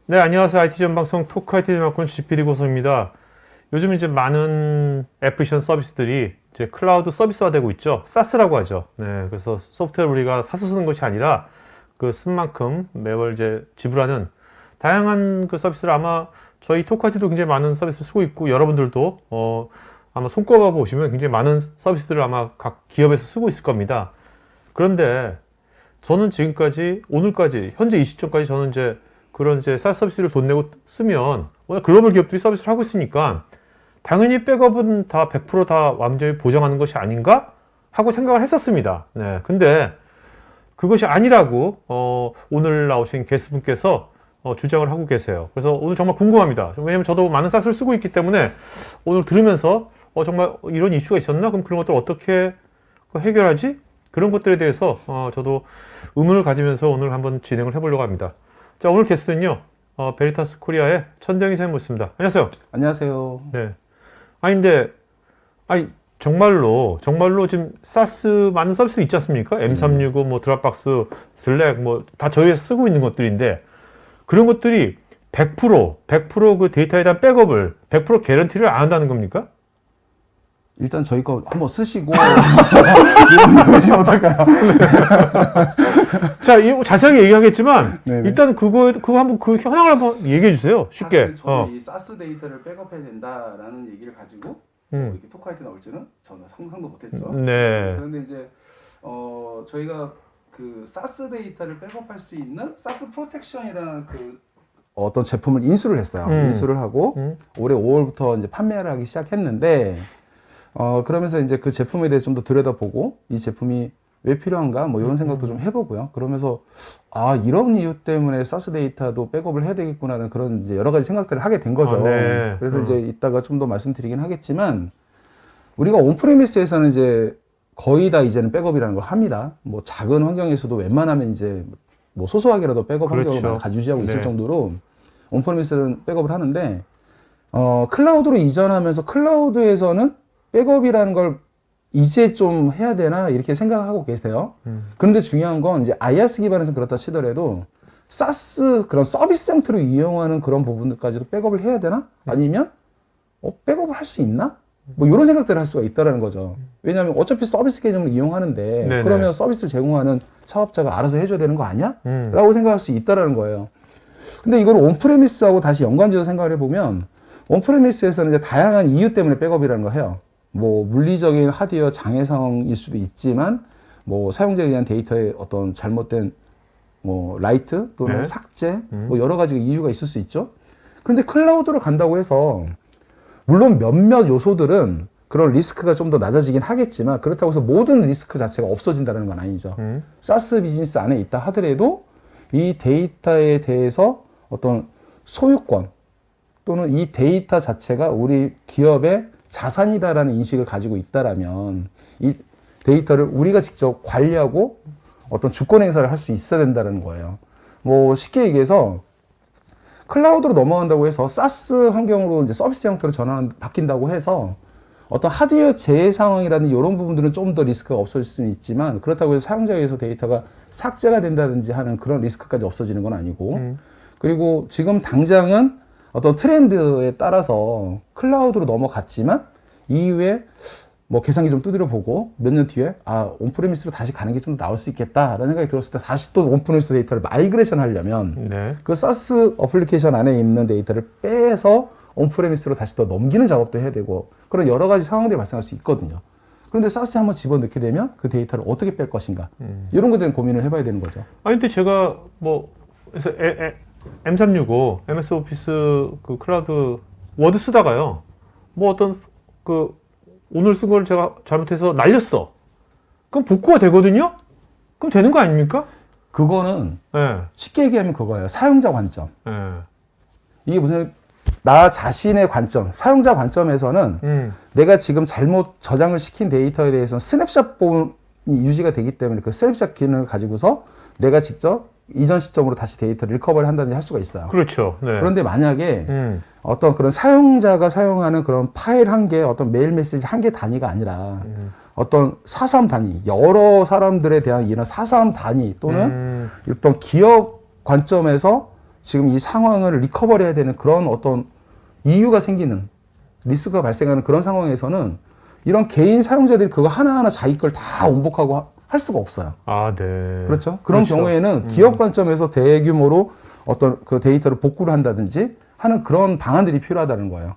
네, 안녕하세요. IT 전방송 토크 IT 전방권 GPD 고소입니다. 요즘 이제 많은 애플리케이션 서비스들이 이제 클라우드 서비스화되고 있죠. SaaS라고 하죠. 네, 그래서 소프트웨어를 우리가 사서 쓰는 것이 아니라 그 쓴 만큼 매월 이제 지불하는 다양한 그 서비스를 아마 저희 토크 IT도 굉장히 많은 서비스를 쓰고 있고 여러분들도 아마 손꼽아 보시면 굉장히 많은 서비스들을 아마 각 기업에서 쓰고 있을 겁니다. 그런데 저는 지금까지 오늘까지 현재 이 시점까지 저는 이제 그런 이제 SaaS 서비스를 돈 내고 쓰면 워낙 글로벌 기업들이 서비스를 하고 있으니까 당연히 백업은 다 100% 완전히 보장하는 것이 아닌가 하고 생각을 했었습니다. 네, 근데 그것이 아니라고 오늘 나오신 게스트분께서 주장을 하고 계세요. 그래서 오늘 정말 궁금합니다. 왜냐면 저도 많은 SaaS를 쓰고 있기 때문에 오늘 들으면서 정말 이런 이슈가 있었나? 그럼 그런 것들을 어떻게 해결하지? 그런 것들에 대해서 저도 의문을 가지면서 오늘 한번 진행을 해보려고 합니다. 자, 오늘 게스트는요, 베리타스 코리아의 천정희 선생님 모셨습니다. 안녕하세요. 안녕하세요. 네. 정말로 지금 사스 많은 서비스 있지 않습니까? M365, 뭐 드랍박스, 슬랙, 뭐 다 저희 회사 쓰고 있는 것들인데 그런 것들이 100% 그 데이터에 대한 백업을 100% 개런티를 안 한다는 겁니까? 일단 저희 거 한번 쓰시고 보시면 어떨까요? 자, 이거 자세하게 얘기하겠지만 네네. 일단 그거 한번 그 현황을 한번 얘기해 주세요. 쉽게. 사실 저는 이 사스 데이터를 백업해야 된다라는 얘기를 가지고 이렇게 토크하이트 나올 줄은 저는 상상도 못했죠. 네. 그런데 이제 저희가 그 사스 데이터를 백업할 수 있는 사스 프로텍션이라는 그 어떤 제품을 인수를 했어요. 인수를 하고 올해 5월부터 이제 판매를 하기 시작했는데 그러면서 이제 그 제품에 대해 좀 더 들여다보고 이 제품이 왜 필요한가 뭐 이런 생각도 좀 해보고요. 그러면서 이런 이유 때문에 사스 데이터도 백업을 해야 되겠구나는 그런 이제 여러 가지 생각들을 하게 된 거죠. 네. 그래서 이제 이따가 좀 더 말씀드리긴 하겠지만 우리가 온프레미스에서는 이제 거의 다 이제는 백업이라는 걸 합니다. 뭐 작은 환경에서도 웬만하면 이제 뭐 소소하게라도 백업 그렇죠. 환경을 많이 유지하고 있을 네. 정도로 온프레미스는 백업을 하는데 클라우드로 이전하면서 클라우드에서는 백업이라는 걸 이제 좀 해야 되나 이렇게 생각하고 계세요. 그런데 중요한 건 이제 IaaS 기반에서 그렇다 치더라도 SaaS 그런 서비스 형태로 이용하는 그런 부분들까지도 백업을 해야 되나? 아니면 백업을 할 수 있나? 뭐 이런 생각들을 할 수가 있다라는 거죠. 왜냐하면 어차피 서비스 개념을 이용하는데 네네. 그러면 서비스를 제공하는 사업자가 알아서 해줘야 되는 거 아니야? 라고 생각할 수 있다라는 거예요. 근데 이걸 온프레미스하고 다시 연관지어서 생각을 해보면 온프레미스에서는 이제 다양한 이유 때문에 백업이라는 걸 해요. 뭐 물리적인 하드웨어 장애 상황일 수도 있지만 뭐 사용자에 의한 데이터의 어떤 잘못된 뭐 라이트 또는 네. 삭제 뭐 여러 가지 이유가 있을 수 있죠. 그런데 클라우드로 간다고 해서 물론 몇몇 요소들은 그런 리스크가 좀 더 낮아지긴 하겠지만 그렇다고 해서 모든 리스크 자체가 없어진다는 건 아니죠. 사스 비즈니스 안에 있다 하더라도 이 데이터에 대해서 어떤 소유권 또는 이 데이터 자체가 우리 기업의 자산이다라는 인식을 가지고 있다라면 이 데이터를 우리가 직접 관리하고 어떤 주권 행사를 할 수 있어야 된다는 거예요. 뭐 쉽게 얘기해서 클라우드로 넘어간다고 해서 사스 환경으로 이제 서비스 형태로 바뀐다고 해서 어떤 하드웨어 재해 상황이라는 이런 부분들은 좀 더 리스크가 없어질 수는 있지만 그렇다고 해서 사용자에 의해서 데이터가 삭제가 된다든지 하는 그런 리스크까지 없어지는 건 아니고 그리고 지금 당장은 어떤 트렌드에 따라서 클라우드로 넘어갔지만 이후에 뭐 계산기 좀 두드려 보고 몇 년 뒤에 온프레미스로 다시 가는 게 좀 나올 수 있겠다라는 생각이 들었을 때 다시 또 온프레미스 데이터를 마이그레이션 하려면 네. 그 사스 어플리케이션 안에 있는 데이터를 빼서 온프레미스로 다시 또 넘기는 작업도 해야 되고 그런 여러 가지 상황들이 발생할 수 있거든요. 그런데 사스에 한번 집어넣게 되면 그 데이터를 어떻게 뺄 것인가 이런 것에 대한 고민을 해봐야 되는 거죠. 근데 제가 그래서 M365, MS 오피스 그 클라우드 워드 쓰다가요. 뭐 어떤 오늘 쓴 걸 제가 잘못해서 날렸어. 그럼 복구가 되거든요? 그럼 되는 거 아닙니까? 그거는 네. 쉽게 얘기하면 그거예요. 사용자 관점. 네. 이게 무슨 나 자신의 관점, 사용자 관점에서는 내가 지금 잘못 저장을 시킨 데이터에 대해서는 스냅샷 본이 유지가 되기 때문에 그 스냅샷 기능을 가지고서 내가 직접 이전 시점으로 다시 데이터를 리커버리 한다든지 할 수가 있어요. 그렇죠. 네. 그런데 만약에 음. 어떤 그런 사용자가 사용하는 그런 파일 한 개, 어떤 메일 메시지 한 개 단위가 아니라 어떤 사삼 단위, 여러 사람들에 대한 이런 사삼 단위 또는 어떤 기업 관점에서 지금 이 상황을 리커버리 해야 되는 그런 어떤 이유가 생기는 리스크가 발생하는 그런 상황에서는 이런 개인 사용자들이 그거 하나하나 자기 걸 다 원복하고 할 수가 없어요. 아, 네. 그렇죠? 그런 그렇죠. 경우에는 기업 관점에서 대규모로 어떤 그 데이터를 복구를 한다든지 하는 그런 방안들이 필요하다는 거예요.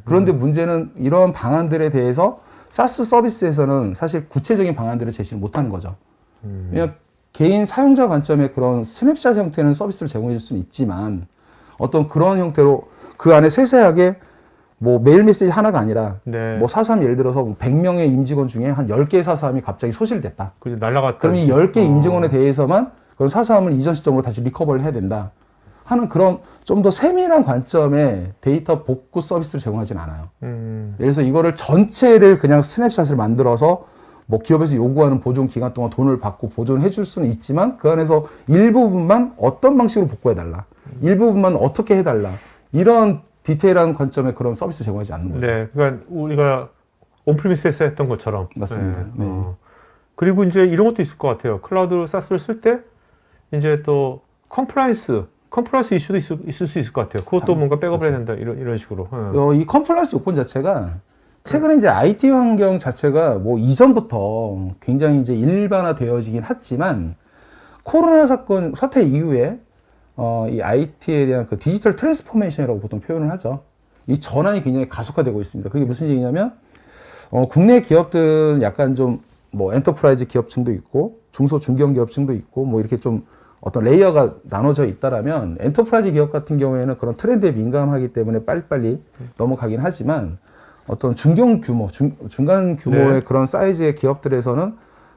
그런데 문제는 이런 방안들에 대해서 사스 서비스에서는 사실 구체적인 방안들을 제시를 못하는 거죠. 왜냐하면 개인 사용자 관점의 그런 스냅샷 형태는 서비스를 제공해 줄 수는 있지만 어떤 그런 형태로 그 안에 세세하게 뭐 메일 메시지 하나가 아니라 네. 뭐 사삼 예를 들어서 100명의 임직원 중에 한 10개의 사삼이 갑자기 소실됐다. 그 날라갔다. 그럼 이 10개 임직원에 대해서만 그런 사삼을 이전 시점으로 다시 리커버를 해야 된다 하는 그런 좀 더 세밀한 관점의 데이터 복구 서비스를 제공하진 않아요. 예를 들어서 이거를 전체를 그냥 스냅샷을 만들어서 뭐 기업에서 요구하는 보존 기간 동안 돈을 받고 보존해 줄 수는 있지만 그 안에서 일부분만 어떤 방식으로 복구해 달라. 일부분만 어떻게 해 달라. 이런 디테일한 관점의 그런 서비스 제공하지 않는 거죠. 네. 그러니까 우리가 온프리미스에서 했던 것처럼. 맞습니다. 네. 그리고 이제 이런 것도 있을 것 같아요. 클라우드 사스를 쓸 때 이제 또 컴플라이언스 이슈도 있을 수 있을 것 같아요. 그것도 뭔가 백업을 해야 된다. 이런 식으로. 이 컴플라이언스 요건 자체가 최근에 이제 IT 환경 자체가 뭐 이전부터 굉장히 이제 일반화되어지긴 했지만 코로나 사태 이후에 이 IT에 대한 그 디지털 트랜스포메이션이라고 보통 표현을 하죠. 이 전환이 굉장히 가속화되고 있습니다. 그게 무슨 얘기냐면 국내 기업들은 약간 좀 뭐 엔터프라이즈 기업층도 있고 중소 중견 기업층도 있고 뭐 이렇게 좀 어떤 레이어가 나눠져 있다라면 엔터프라이즈 기업 같은 경우에는 그런 트렌드에 민감하기 때문에 빨리빨리 넘어가긴 하지만 어떤 중견 규모, 중간 규모의 네. 그런 사이즈의 기업들에서는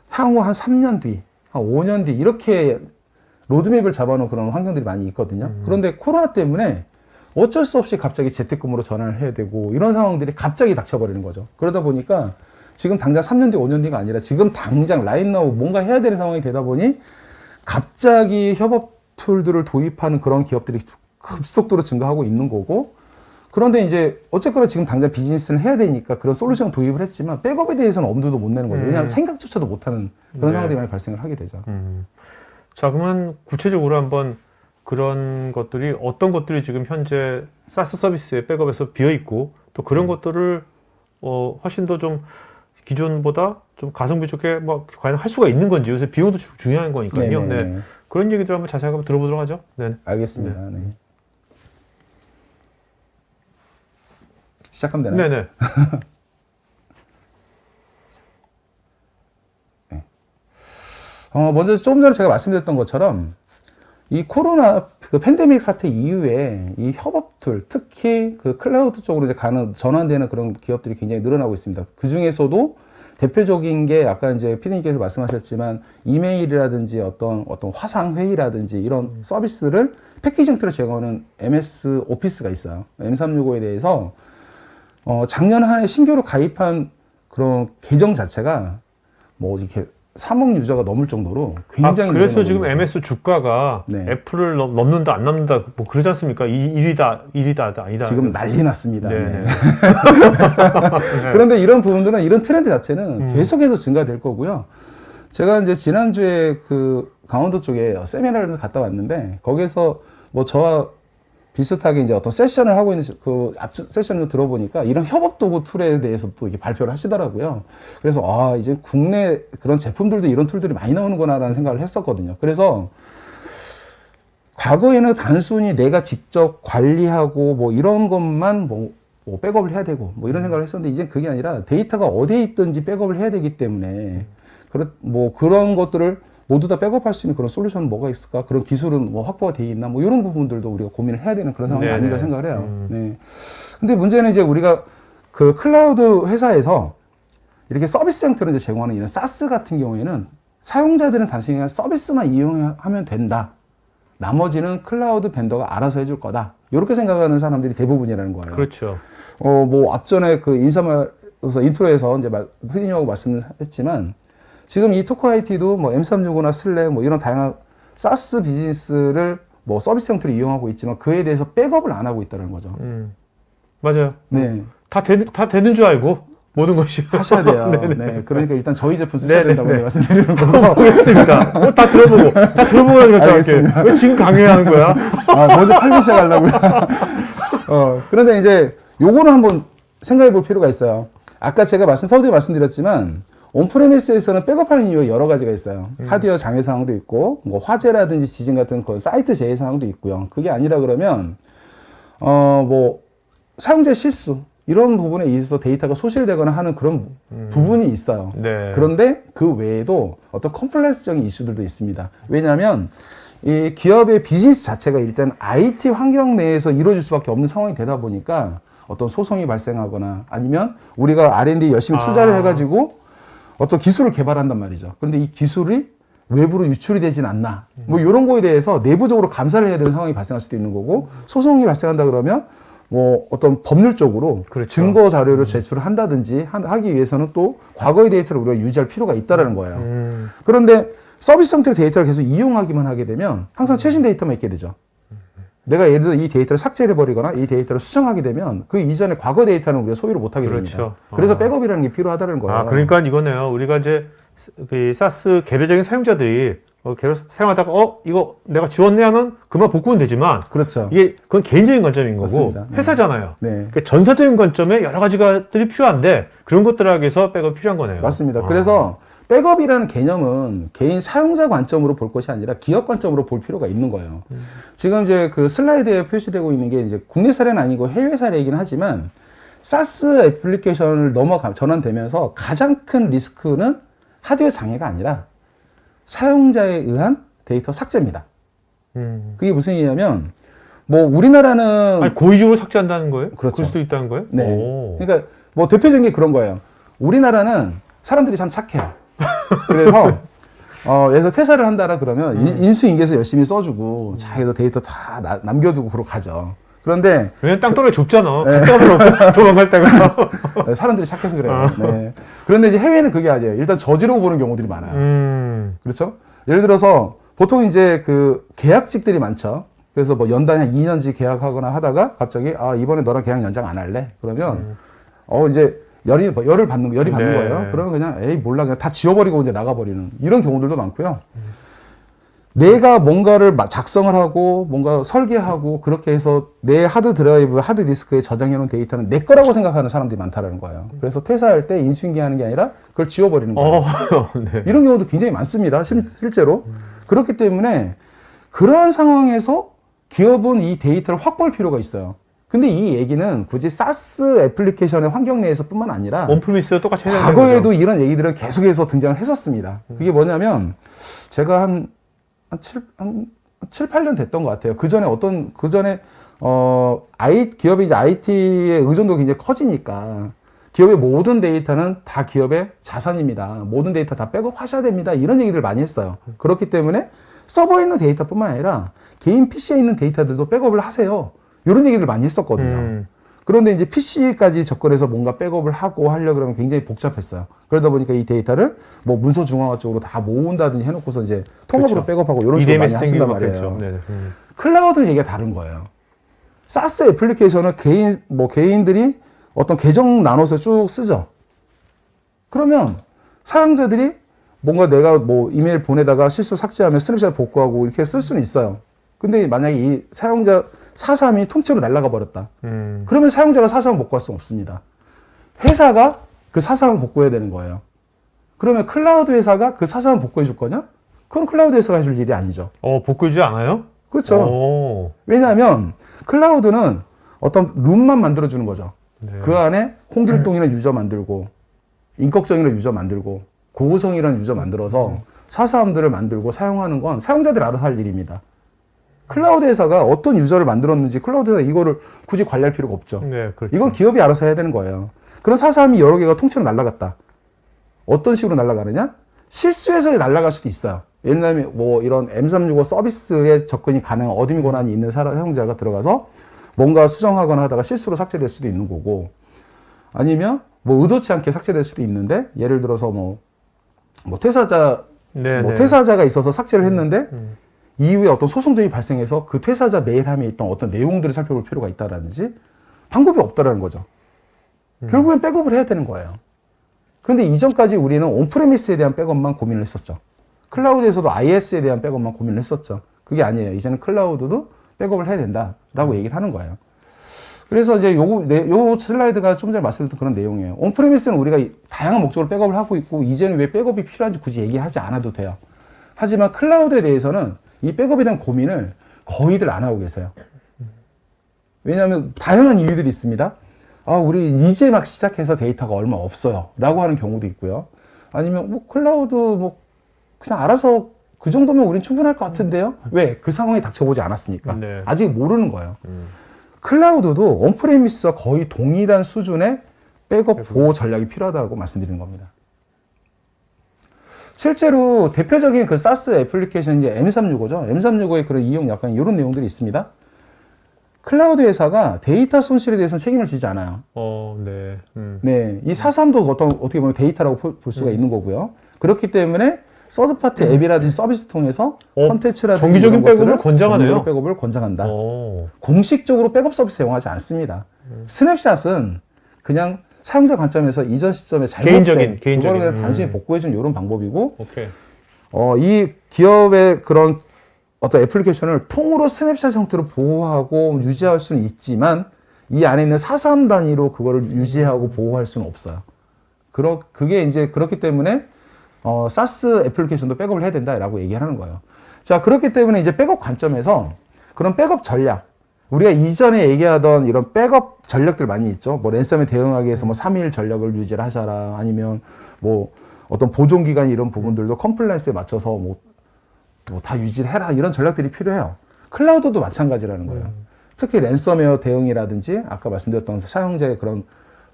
향후 한 3년 뒤, 한 5년 뒤 이렇게 로드맵을 잡아놓은 그런 환경들이 많이 있거든요. 그런데 코로나 때문에 어쩔 수 없이 갑자기 재택근무로 전환을 해야 되고 이런 상황들이 갑자기 닥쳐버리는 거죠. 그러다 보니까 지금 당장 3년 뒤, 5년 뒤가 아니라 지금 당장 라인나우 뭔가 해야 되는 상황이 되다 보니 갑자기 협업 툴들을 도입하는 그런 기업들이 급속도로 증가하고 있는 거고 그런데 이제 어쨌거나 지금 당장 비즈니스를 해야 되니까 그런 솔루션 도입을 했지만 백업에 대해서는 엄두도 못 내는 거죠. 왜냐하면 생각조차도 못하는 그런 네. 상황들이 많이 발생을 하게 되죠. 자, 그러면 구체적으로 한번 그런 것들이 어떤 것들이 지금 현재 사스 서비스의 백업에서 비어 있고 또 그런 것들을 훨씬 더 좀 기존보다 좀 가성비 좋게 뭐 과연 할 수가 있는 건지 요새 비용도 중요한 거니까요. 네네. 네. 그런 얘기들 한번 자세하게 한번 들어보도록 하죠. 네. 알겠습니다. 네. 시작하면 되나요? 네네. 먼저 조금 전에 제가 말씀드렸던 것처럼 이 코로나 그 팬데믹 사태 이후에 이 협업 툴, 특히 그 클라우드 쪽으로 이제 전환되는 그런 기업들이 굉장히 늘어나고 있습니다. 그 중에서도 대표적인 게 아까 이제 피디님께서 말씀하셨지만 이메일이라든지 어떤 화상 회의라든지 이런 서비스를 패키지 형태로 제공하는 MS 오피스가 있어요. M365에 대해서 작년 한 해 신규로 가입한 그런 계정 자체가 뭐 이렇게 3억 유저가 넘을 정도로 굉장히 그래서 늘어나고 지금 있는 거죠. MS 주가가 네. 애플을 넘는다 안 넘는다 뭐 그러지 않습니까? 1위다 아니다. 지금 난리 났습니다. 네. 네. 그런데 이런 부분들은 이런 트렌드 자체는 계속해서 증가될 거고요. 제가 이제 지난주에 그 강원도 쪽에 세미나를 갔다 왔는데 거기에서 뭐 저와 비슷하게 이제 어떤 세션을 하고 있는 그 앞 세션을 들어보니까 이런 협업 도구 툴에 대해서 또 이렇게 발표를 하시더라고요. 그래서 이제 국내 그런 제품들도 이런 툴들이 많이 나오는구나라는 생각을 했었거든요. 그래서 과거에는 단순히 내가 직접 관리하고 뭐 이런 것만 뭐 백업을 해야 되고 뭐 이런 생각을 했었는데 이제 그게 아니라 데이터가 어디에 있든지 백업을 해야 되기 때문에 그런 것들을 모두 다 백업할 수 있는 그런 솔루션은 뭐가 있을까? 그런 기술은 뭐 확보가 되어 있나? 뭐 이런 부분들도 우리가 고민을 해야 되는 그런 상황이 네네. 아닌가 생각을 해요. 네. 근데 문제는 이제 우리가 그 클라우드 회사에서 이렇게 서비스 형태로 이제 제공하는 이런 사스 같은 경우에는 사용자들은 단순히 그냥 서비스만 이용하면 된다. 나머지는 클라우드 벤더가 알아서 해줄 거다. 이렇게 생각하는 사람들이 대부분이라는 거예요. 그렇죠. 뭐 앞전에 그 인트로에서 이제 피디님하고 말씀을 했지만 지금 이 토크 IT도 뭐 M365나 슬랙 뭐 이런 다양한 사스 비즈니스를 뭐 서비스 형태로 이용하고 있지만 그에 대해서 백업을 안 하고 있다는 거죠. 맞아요. 네. 다 되는 줄 알고 모든 것이 하셔야 돼요. 네네. 네. 그러니까 일단 저희 제품 쓰셔야 네네네. 된다고 말씀드리는 거고. 보겠습니다. 다 들어보고 나서 결정할게. 알겠습니다. 왜 지금 강요하는 거야? 먼저 팔기 시작하려고요. 그런데 이제 요거는 한번 생각해 볼 필요가 있어요. 아까 제가 서두에 말씀드렸지만 온프레미스에서는 백업하는 이유가 여러 가지가 있어요. 하드웨어 장애 상황도 있고, 뭐 화재라든지 지진 같은 그 사이트 재해 상황도 있고요. 그게 아니라 그러면 뭐 사용자 실수 이런 부분에 있어서 데이터가 소실되거나 하는 그런 부분이 있어요. 네. 그런데 그 외에도 어떤 컴플렉스적인 이슈들도 있습니다. 왜냐하면 이 기업의 비즈니스 자체가 일단 IT 환경 내에서 이루어질 수밖에 없는 상황이 되다 보니까 어떤 소송이 발생하거나 아니면 우리가 R&D 열심히 투자를 해가지고 어떤 기술을 개발한단 말이죠. 그런데 이 기술이 외부로 유출이 되진 않나. 뭐 이런 거에 대해서 내부적으로 감사를 해야 되는 상황이 발생할 수도 있는 거고 소송이 발생한다 그러면 뭐 어떤 법률적으로 그렇죠. 증거 자료를 제출을 한다든지 하기 위해서는 또 과거의 데이터를 우리가 유지할 필요가 있다라는 거예요. 그런데 서비스 형태의 데이터를 계속 이용하기만 하게 되면 항상 최신 데이터만 있게 되죠. 내가 예를 들어 이 데이터를 삭제해 버리거나 이 데이터를 수정하게 되면 그 이전의 과거 데이터는 우리가 소유를 못 하게 됩니다. 그렇죠. 그래서 백업이라는 게 필요하다는 거예요. 그러니까 이거네요. 우리가 이제 그 사스 개별적인 사용자들이 계속 사용하다가 이거 내가 지웠네 하면 그만 복구는 되지만 그렇죠. 이게 그건 개인적인 관점인 거고 맞습니다. 회사잖아요. 네. 그러니까 전사적인 관점에 여러 가지들이 필요한데 그런 것들을 하기 위해서 백업이 필요한 거네요. 맞습니다. 그래서 백업이라는 개념은 개인 사용자 관점으로 볼 것이 아니라 기업 관점으로 볼 필요가 있는 거예요. 지금 이제 그 슬라이드에 표시되고 있는 게 이제 국내 사례는 아니고 해외 사례이긴 하지만 사스 애플리케이션을 전환되면서 가장 큰 리스크는 하드웨어 장애가 아니라 사용자에 의한 데이터 삭제입니다. 그게 무슨 얘기냐면 뭐 우리나라는 아니, 고의적으로 삭제한다는 거예요? 그렇죠. 그럴 수도 있다는 거예요? 네. 오. 그러니까 뭐 대표적인 게 그런 거예요. 우리나라는 사람들이 참 착해요. 그래서 여기서 퇴사를 한다라 그러면 인수인계서 열심히 써주고 자기도 데이터 다 남겨두고 그러고 가죠. 그런데 왜냐면 땅덩어리 좁잖아. 땅덩어리 도망갈 때가. 사람들이 착해서 그래요. 네. 그런데 이제 해외는 그게 아니에요. 일단 저지르고 보는 경우들이 많아요. 그렇죠? 예를 들어서 보통 이제 그 계약직들이 많죠. 그래서 뭐 연단에 한 2년치 계약하거나 하다가 갑자기 이번에 너랑 계약 연장 안 할래? 그러면 이제 열이 받는 네. 거예요. 그러면 그냥 에이 몰라 그냥 다 지워버리고 이제 나가버리는 이런 경우들도 많고요. 내가 뭔가를 작성을 하고 뭔가 설계하고 그렇게 해서 내 하드 드라이브, 하드 디스크에 저장해 놓은 데이터는 내 거라고 생각하는 사람들이 많다라는 거예요. 그래서 퇴사할 때 인수인계하는 게 아니라 그걸 지워버리는 거예요. 네. 이런 경우도 굉장히 많습니다. 실제로. 그렇기 때문에 그러한 상황에서 기업은 이 데이터를 확보할 필요가 있어요. 근데 이 얘기는 굳이 사스 애플리케이션의 환경 내에서 뿐만 아니라 온프리미스도 똑같이 해야 되는 과거에도 거죠. 이런 얘기들을 계속해서 등장을 했었습니다. 그게 뭐냐면 제가 한 7, 8년 됐던 것 같아요. 그 전에 기업이 이제 IT의 의존도가 굉장히 커지니까 기업의 모든 데이터는 다 기업의 자산입니다. 모든 데이터 다 백업하셔야 됩니다. 이런 얘기를 많이 했어요. 그렇기 때문에 서버에 있는 데이터뿐만 아니라 개인 PC에 있는 데이터들도 백업을 하세요. 이런 얘기를 많이 했었거든요. 그런데 이제 PC까지 접근해서 뭔가 백업을 하려고 그러면 굉장히 복잡했어요. 그러다 보니까 이 데이터를 뭐 문서 중앙화 쪽으로 다 모은다든지 해놓고서 이제 통합으로 그렇죠. 백업하고 이런 식으로 많이 EDMS 하신단 생기고 말이에요. 그랬죠. 네. 클라우드 얘기가 다른 거예요. 사스 애플리케이션을 개인들이 어떤 계정 나눠서 쭉 쓰죠. 그러면 사용자들이 뭔가 내가 뭐 이메일 보내다가 실수 삭제하면 스냅샷 복구하고 이렇게 쓸 수는 있어요. 근데 만약에 이 사용자 사삼이 통째로 날아가 버렸다. 그러면 사용자가 사삼을 복구할 수 없습니다. 회사가 그 사삼을 복구해야 되는 거예요. 그러면 클라우드 회사가 그 사삼을 복구해 줄 거냐? 그건 클라우드 회사가 해줄 일이 아니죠. 복구해주지 않아요? 그렇죠. 왜냐하면 클라우드는 어떤 룸만 만들어주는 거죠. 네. 그 안에 홍길동이라는 유저 만들고 인격적이라는 유저 만들고 고고성이라는 유저 만들어서 사사함들을 만들고 사용하는 건 사용자들이 알아서 할 일입니다. 클라우드 회사가 어떤 유저를 만들었는지 클라우드 회사가 이거를 굳이 관리할 필요가 없죠. 네, 그렇죠. 이건 기업이 알아서 해야 되는 거예요. 그런 사사함이 여러 개가 통째로 날아갔다. 어떤 식으로 날아가느냐? 실수해서 날아갈 수도 있어요. 예를 들면 뭐 이런 M365 서비스에 접근이 가능한 어드민 권한이 있는 사용자가 들어가서 뭔가 수정하거나 하다가 실수로 삭제될 수도 있는 거고, 아니면 뭐 의도치 않게 삭제될 수도 있는데, 예를 들어서 뭐 퇴사자가 있어서 삭제를 했는데 이후에 어떤 소송점이 발생해서 그 퇴사자 메일함에 있던 어떤 내용들을 살펴볼 필요가 있다라든지 방법이 없다라는 거죠. 결국엔 백업을 해야 되는 거예요. 그런데 이전까지 우리는 온프레미스에 대한 백업만 고민을 했었죠. 클라우드에서도 IS에 대한 백업만 고민을 했었죠. 그게 아니에요. 이제는 클라우드도 백업을 해야 된다라고 얘기를 하는 거예요. 그래서 이제 요 슬라이드가 좀 전에 말씀드렸던 그런 내용이에요. 온프레미스는 우리가 다양한 목적으로 백업을 하고 있고, 이제는 왜 백업이 필요한지 굳이 얘기하지 않아도 돼요. 하지만 클라우드에 대해서는 이 백업에 대한 고민을 거의들 안 하고 계세요. 왜냐하면 다양한 이유들이 있습니다. 우리 이제 막 시작해서 데이터가 얼마 없어요. 라고 하는 경우도 있고요. 아니면 뭐 클라우드 뭐 그냥 알아서 그 정도면 우린 충분할 것 같은데요. 왜? 그 상황이 닥쳐보지 않았으니까. 네. 아직 모르는 거예요. 클라우드도 온프레미스와 거의 동일한 수준의 백업 보호 전략이 필요하다고 말씀드리는 겁니다. 실제로 대표적인 그 SaaS 애플리케이션이 M365죠. M365의 그런 이용 약간 이런 내용들이 있습니다. 클라우드 회사가 데이터 손실에 대해서는 책임을 지지 않아요. 네. 네, 이 4.3도 어떻게 보면 데이터라고 볼 수가 있는 거고요. 그렇기 때문에 서드파티 앱이라든지 서비스 통해서 컨텐츠라든지 정기적인 백업을 권장하네요. 정기적인 백업을 권장한다. 공식적으로 백업 서비스 사용하지 않습니다. 스냅샷은 그냥 사용자 관점에서 이전 시점에 잘못된 그거를 그냥 단순히 복구해주는 이런 방법이고, 오케이. 이 기업의 그런 어떤 애플리케이션을 통으로 스냅샷 형태로 보호하고 유지할 수는 있지만 이 안에 있는 4.3 단위로 그거를 유지하고 보호할 수는 없어요. 그게 이제 그렇기 때문에 SaaS 애플리케이션도 백업을 해야 된다라고 얘기하는 거예요. 자, 그렇기 때문에 이제 백업 관점에서 그런 백업 전략, 우리가 이전에 얘기하던 이런 백업 전략들 많이 있죠. 뭐 랜섬에 대응하기 위해서 뭐 3일 전략을 유지를 하셔라, 아니면 뭐 어떤 보존 기간 이런 부분들도 컴플라이언스에 맞춰서 뭐 다 유지를 해라, 이런 전략들이 필요해요. 클라우드도 마찬가지라는 거예요. 특히 랜섬웨어 대응이라든지 아까 말씀드렸던 사용자의 그런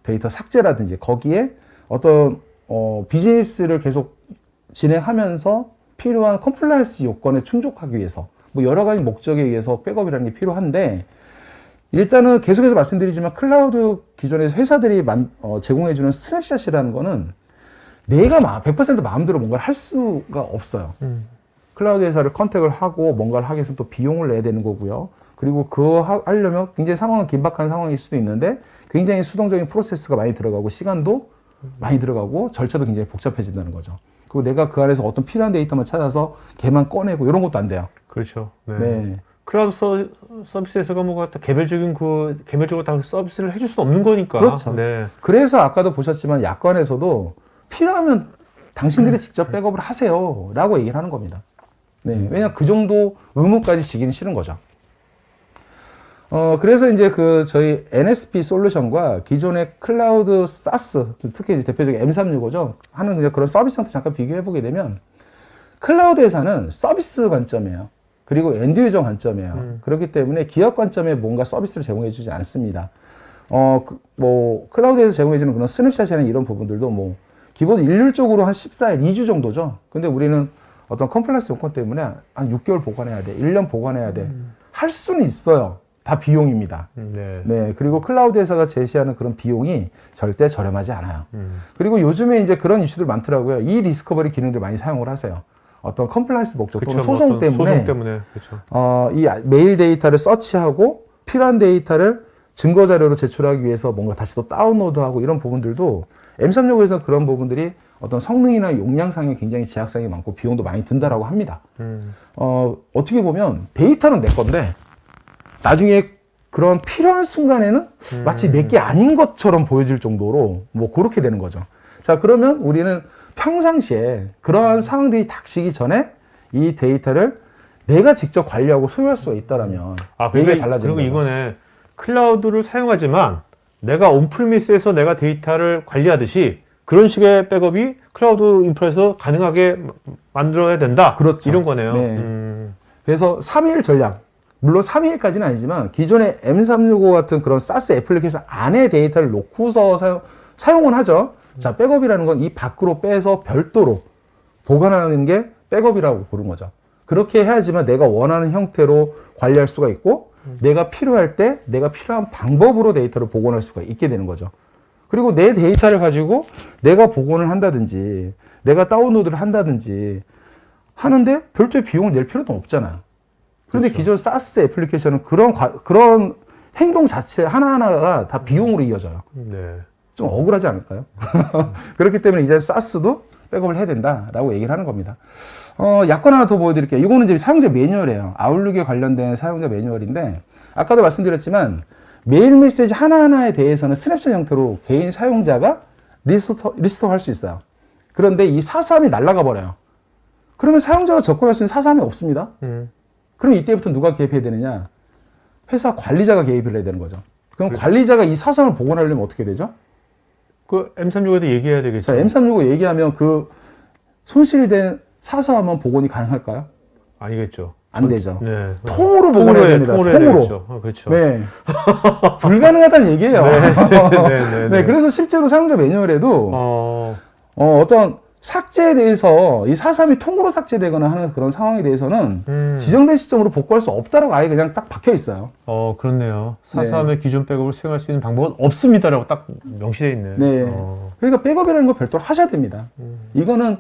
데이터 삭제라든지 거기에 어떤 비즈니스를 계속 진행하면서 필요한 컴플라이언스 요건에 충족하기 위해서 뭐 여러 가지 목적에 의해서 백업이라는 게 필요한데, 일단은 계속해서 말씀드리지만 클라우드 기존에서 회사들이 제공해주는 스냅샷이라는 거는 내가 100% 마음대로 뭔가를 할 수가 없어요. 클라우드 회사를 컨택을 하고 뭔가를 하기 위해서 또 비용을 내야 되는 거고요. 그리고 그거 하려면 굉장히 상황은 긴박한 상황일 수도 있는데 굉장히 수동적인 프로세스가 많이 들어가고 시간도 많이 들어가고 절차도 굉장히 복잡해진다는 거죠. 그리고 내가 그 안에서 어떤 필요한 데이터만 찾아서 걔만 꺼내고 이런 것도 안 돼요. 그렇죠. 네. 네. 클라우드 서비스에서가 뭐가 개별적으로 다 서비스를 해줄 수는 없는 거니까. 그렇죠. 네. 그래서 아까도 보셨지만 약관에서도 필요하면 당신들이 직접 백업을 하세요 라고 얘기를 하는 겁니다. 네. 왜냐면 그 정도 의무까지 지기는 싫은 거죠. 그래서 이제 저희 NSP 솔루션과 기존의 클라우드 SaaS, 특히 대표적인 M365죠. 하는 이제 그런 서비스 형태 잠깐 비교해보게 되면 클라우드 회사는 서비스 관점이에요. 그리고 엔드 유저 관점이에요. 그렇기 때문에 기업 관점에 뭔가 서비스를 제공해주지 않습니다. 클라우드에서 제공해주는 그런 스냅샷이나 이런 부분들도 뭐 기본 일률적으로 한 14일, 2주 정도죠. 근데 우리는 어떤 컴플라이언스 요건 때문에 한 6개월 보관해야 돼, 1년 보관해야 돼. 할 수는 있어요. 다 비용입니다. 네. 네. 그리고 클라우드 회사가 제시하는 그런 비용이 절대 저렴하지 않아요. 그리고 요즘에 이제 그런 이슈들 많더라고요. 이 디스커버리 기능들 많이 사용을 하세요. 어떤 컴플라이언스 목적 또는 소송 때문에. 그렇죠. 이 메일 데이터를 서치하고 필요한 데이터를 증거 자료로 제출하기 위해서 뭔가 다시 또 다운로드하고 이런 부분들도 M365에서 그런 부분들이 어떤 성능이나 용량상에 굉장히 제약상이 많고 비용도 많이 든다라고 합니다. 어떻게 보면 데이터는 내 건데 나중에 그런 필요한 순간에는 마치 내게 아닌 것처럼 보여질 정도로 뭐 그렇게 되는 거죠. 자, 그러면 우리는 평상시에 그러한 상황들이 닥치기 전에 이 데이터를 내가 직접 관리하고 소유할 수가 있다라면 얘기가 달라지는 그리고 거죠. 이거는 클라우드를 사용하지만 내가 온프리미스에서 내가 데이터를 관리하듯이 그런 식의 백업이 클라우드 인프라에서 가능하게 만들어야 된다. 그렇죠. 이런 거네요. 네. 그래서 3일 전략, 물론 3일까지는 아니지만 기존의 M365 같은 그런 SaaS 애플리케이션 안에 데이터를 놓고서 사용은 하죠. 자, 백업이라는 건 이 밖으로 빼서 별도로 보관하는 게 백업이라고 부르는 거죠. 그렇게 해야지만 내가 원하는 형태로 관리할 수가 있고 내가 필요할 때 내가 필요한 방법으로 데이터를 복원할 수가 있게 되는 거죠. 그리고 내 데이터를 가지고 내가 복원을 한다든지 내가 다운로드를 한다든지 하는데 별도의 비용을 낼 필요도 없잖아요. 그런데 그렇죠. 기존 사스 애플리케이션은 그런 행동 자체 하나하나가 다 비용으로 이어져요. 네. 좀 억울하지 않을까요? 그렇기 때문에 이제 사스도 백업을 해야 된다라고 얘기를 하는 겁니다. 약관 하나 더 보여드릴게요. 이거는 이제 사용자 매뉴얼이에요. 아웃룩에 관련된 사용자 매뉴얼인데, 아까도 말씀드렸지만 메일 메시지 하나하나에 대해서는 스냅샷 형태로 개인 사용자가 리스트업 할 수 있어요. 그런데 이 사삼이 날아가 버려요. 그러면 사용자가 접근할 수 있는 사삼이 없습니다. 그럼 이때부터 누가 개입해야 되느냐? 회사 관리자가 개입을 해야 되는 거죠. 그럼 관리자가 이 사삼을 복원하려면 어떻게 되죠? 그 M365에도 얘기해야 되겠죠. 자, M365 얘기하면 그 손실된 사삼은 복원이 가능할까요? 아니겠죠. 안 되죠. 네. 통으로 복원해야 됩니다. 통으로. 통으로. 그렇죠. 네. 불가능하다는 얘기예요. 네. 네, 그래서 실제로 사용자 매뉴얼에도 어떤 삭제에 대해서 이 사삼이 통으로 삭제되거나 하는 그런 상황에 대해서는 지정된 시점으로 복구할 수 없다라고 아예 그냥 딱 박혀 있어요. 그렇네요. 4.3의 기존 백업을 수행할 수 있는 방법은 없습니다라고 딱 명시되어 있네. 네. 그러니까 백업이라는 걸 별도로 하셔야 됩니다. 이거는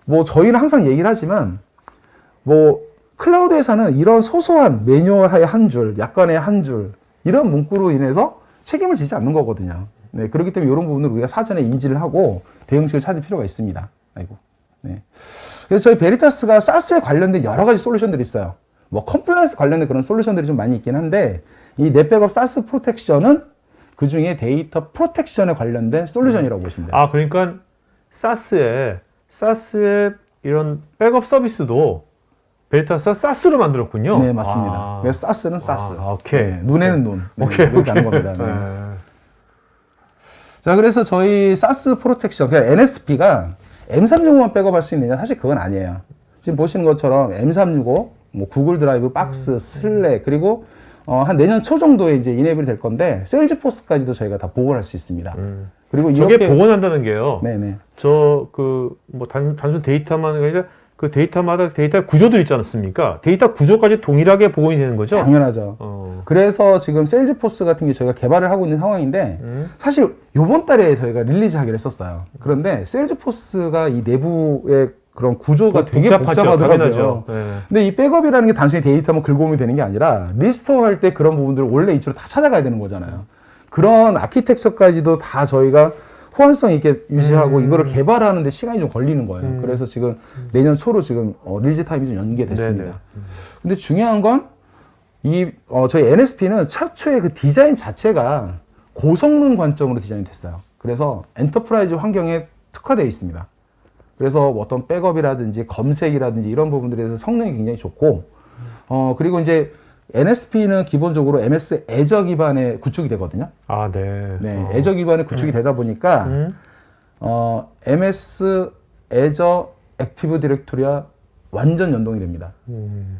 뭐 저희는 항상 얘기를 하지만 뭐 클라우드 회사는 이런 소소한 매뉴얼의 한 줄, 약관의 한 줄 이런 문구로 인해서 책임을 지지 않는 거거든요. 네, 그렇기 때문에 이런 부분을 우리가 사전에 인지를 하고 대응책을 찾을 필요가 있습니다. 아이고. 네. 그래서 저희 베리타스가 사스에 관련된 여러 가지 솔루션들이 있어요. 뭐 컴플라이언스 관련된 그런 솔루션들이 좀 많이 있긴 한데 이 넷백업 사스 프로텍션은 그 중에 데이터 프로텍션에 관련된 솔루션이라고 보시면 돼요. 그러니까 사스의 이런 백업 서비스도 베리타스가 사스로 만들었군요. 네, 맞습니다. 그래서 사스는 사스. 오케이. 네, 눈에는 눈. 네, 오케이. 이렇게 하는 겁니다. 네. 자, 그래서 저희 사스 프로텍션, 그냥 NSP가 M365만 백업할 수 있느냐? 사실 그건 아니에요. 지금 보시는 것처럼 M365, 뭐 구글 드라이브, 박스, 슬랙, 그리고 한 내년 초 정도에 이제 이네이블이 될 건데, 세일즈포스까지도 저희가 다 보호할 수 있습니다. 그리고 저게 이렇게 복원한다는 게요. 네네. 단순 데이터만 아니라 그 데이터마다 데이터 구조들 있지 않습니까? 데이터 구조까지 동일하게 복원이 되는 거죠? 당연하죠. 그래서 지금 세일즈포스 같은 게 저희가 개발을 하고 있는 상황인데 사실 요번 달에 저희가 릴리즈하기로 했었어요. 그런데 세일즈포스가 이 내부의 그런 구조가 되게 복잡하더라고요. 당연하죠. 네. 근데 이 백업이라는 게 단순히 데이터만 긁어오면 되는 게 아니라 리스토어 할 때 그런 부분들을 원래 이치로 다 찾아가야 되는 거잖아요. 그런 아키텍처까지도 다 저희가 호환성 있게 유지하고 이거를 개발하는데 시간이 좀 걸리는 거예요. 그래서 지금 내년 초로 지금 릴리즈 타임이 좀 연기됐습니다. 근데 중요한 건 저희 NSP는 최초의 그 디자인 자체가 고성능 관점으로 디자인이 됐어요. 그래서 엔터프라이즈 환경에 특화되어 있습니다. 그래서 어떤 백업이라든지 검색이라든지 이런 부분들에서 성능이 굉장히 좋고, 그리고 이제 NSP는 기본적으로 MS 애저 기반의 구축이 되거든요. 네. 애저 기반의 구축이 되다 보니까, MS 애저 액티브 디렉토리와 완전 연동이 됩니다.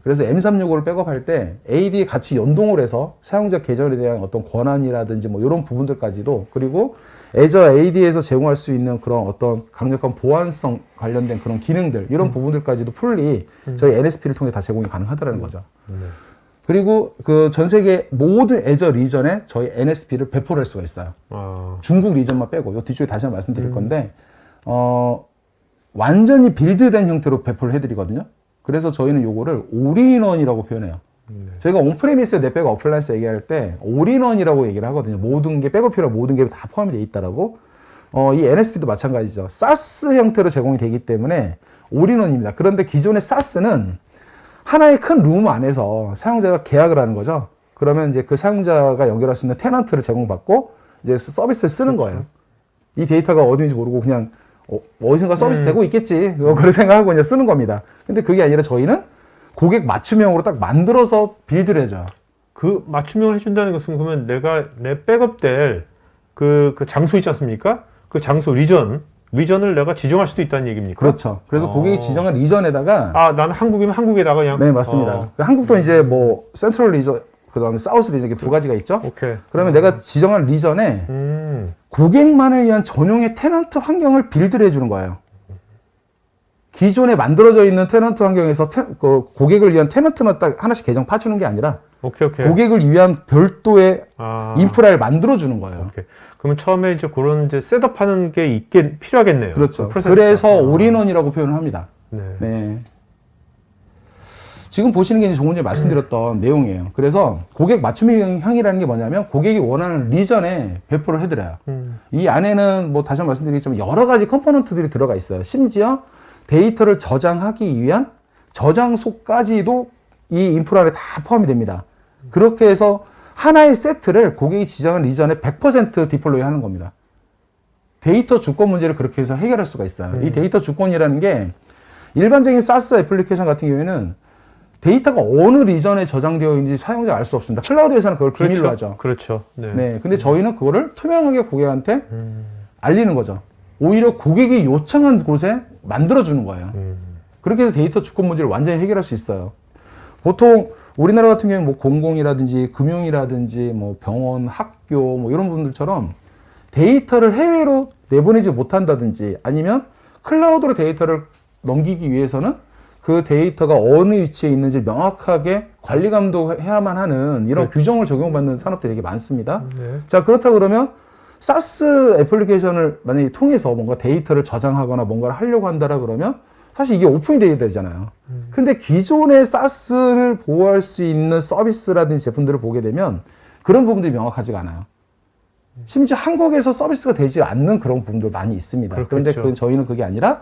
그래서 M365를 백업할 때 AD에 같이 연동을 해서 사용자 계정에 대한 어떤 권한이라든지 뭐 이런 부분들까지도, 그리고 애저 AD에서 제공할 수 있는 그런 어떤 강력한 보안성 관련된 그런 기능들, 이런 부분들까지도 풀리 저희 NSP를 통해 다 제공이 가능하다는 거죠. 그리고 그 전 세계 모든 애저 리전에 저희 NSP를 배포를 할 수가 있어요. 중국 리전만 빼고, 요 뒤쪽에 다시 한번 말씀드릴 건데, 완전히 빌드된 형태로 배포를 해드리거든요. 그래서 저희는 요거를 올인원이라고 표현해요. 저희가 온프레미스 넷백업 어플라이언스 얘기할 때 올인원이라고 얘기를 하거든요. 모든 게 백업이라 모든 게 다 포함이 되어 있다라고. 이 NSP도 마찬가지죠. 사스 형태로 제공이 되기 때문에 올인원입니다. 그런데 기존의 사스는 하나의 큰 룸 안에서 사용자가 계약을 하는 거죠. 그러면 이제 그 사용자가 연결할 수 있는 테넌트를 제공받고 이제 서비스를 쓰는 거예요. 이 데이터가 어디인지 모르고 그냥 어디선가 서비스 되고 있겠지. 그걸 생각하고 그냥 쓰는 겁니다. 근데 그게 아니라 저희는 고객 맞춤형으로 딱 만들어서 빌드를 해줘요. 그 맞춤형을 해준다는 것은 그러면 내가 내 백업될 그 장소 있지 않습니까? 그 장소 리전을 내가 지정할 수도 있다는 얘기입니까? 그렇죠. 그래서 고객이 지정한 리전에다가 나는 한국이면 한국에다가 그냥 네, 맞습니다. 한국도 이제 뭐 센트럴 리전, 그다음에 사우스 리전, 이렇게 두 가지가 있죠. 오케이. 그러면 내가 지정한 리전에 고객만을 위한 전용의 테넌트 환경을 빌드를 해주는 거예요. 기존에 만들어져 있는 테넌트 환경에서 고객을 위한 테넌트만 딱 하나씩 계정 파주는 게 아니라 오케이. 고객을 위한 별도의 인프라를 만들어주는 거예요. 오케이. 그러면 처음에 이제 그런 이제 셋업하는 게 필요하겠네요. 그렇죠. 그 프로세스가. 그래서 올인원이라고 표현을 합니다. 네. 네. 지금 보시는 게 이제 조금 전에 말씀드렸던 내용이에요. 그래서 고객 맞춤형이라는 게 뭐냐면 고객이 원하는 리전에 배포를 해드려요. 이 안에는 뭐 다시 한번 말씀드리겠지만 여러 가지 컴포넌트들이 들어가 있어요. 심지어 데이터를 저장하기 위한 저장소까지도 이 인프라 안에 다 포함이 됩니다. 그렇게 해서 하나의 세트를 고객이 지정한 리전에 100% 디플로이 하는 겁니다. 데이터 주권 문제를 그렇게 해서 해결할 수가 있어요. 이 데이터 주권이라는 게 일반적인 SaaS 애플리케이션 같은 경우에는 데이터가 어느 리전에 저장되어 있는지 사용자가 알 수 없습니다. 클라우드에서는 그걸 비밀로 그렇죠. 하죠. 그렇죠. 네. 네. 근데 저희는 그거를 투명하게 고객한테 알리는 거죠. 오히려 고객이 요청한 곳에 만들어주는 거예요. 그렇게 해서 데이터 주권 문제를 완전히 해결할 수 있어요. 보통 우리나라 같은 경우는 뭐 공공이라든지 금융이라든지 뭐 병원, 학교 뭐 이런 분들처럼 데이터를 해외로 내보내지 못한다든지 아니면 클라우드로 데이터를 넘기기 위해서는 그 데이터가 어느 위치에 있는지 명확하게 관리 감독해야만 하는 이런 그렇죠. 규정을 적용받는 산업들이 되게 많습니다. 네. 자, 그렇다 그러면 SaaS 애플리케이션을 만약에 통해서 뭔가 데이터를 저장하거나 뭔가를 하려고 한다라 그러면 사실 이게 오픈이 돼야 되잖아요. 근데 기존의 SaaS를 보호할 수 있는 서비스라든지 제품들을 보게 되면 그런 부분들이 명확하지가 않아요. 심지어 한국에서 서비스가 되지 않는 그런 부분도 많이 있습니다. 그런데 그렇겠죠. 저희는 그게 아니라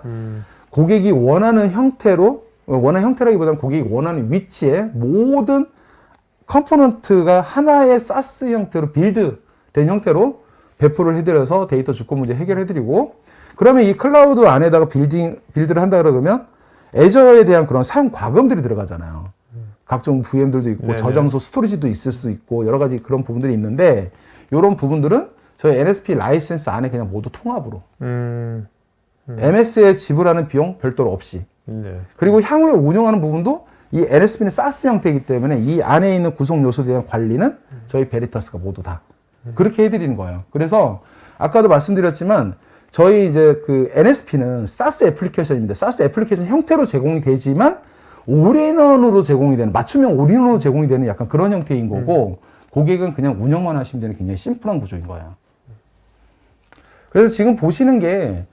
고객이 원하는 형태라기보다는 고객이 원하는 위치에 모든 컴포넌트가 하나의 SaaS 형태로 빌드된 형태로 배포를 해드려서 데이터 주권 문제 해결해드리고, 그러면 이 클라우드 안에다가 빌드를 한다 그러면 애저에 대한 그런 사용 과금들이 들어가잖아요. 각종 VM들도 있고 네네. 저장소 스토리지도 있을 수 있고 여러 가지 그런 부분들이 있는데, 이런 부분들은 저희 NSP 라이센스 안에 그냥 모두 통합으로 MS에 지불하는 비용 별도로 없이, 네. 그리고 향후에 운영하는 부분도 이 NSP는 SaaS 형태이기 때문에 이 안에 있는 구성 요소에 대한 관리는 저희 베리타스가 모두 다 그렇게 해드리는 거예요. 그래서 아까도 말씀드렸지만 저희 이제 그 NSP는 SaaS 애플리케이션입니다. SaaS 애플리케이션 형태로 제공이 되지만 올인원으로 제공이 되는, 맞춤형 올인원으로 제공이 되는 약간 그런 형태인 거고, 고객은 그냥 운영만 하시면 되는 굉장히 심플한 구조인 거예요. 그래서 지금 보시는 게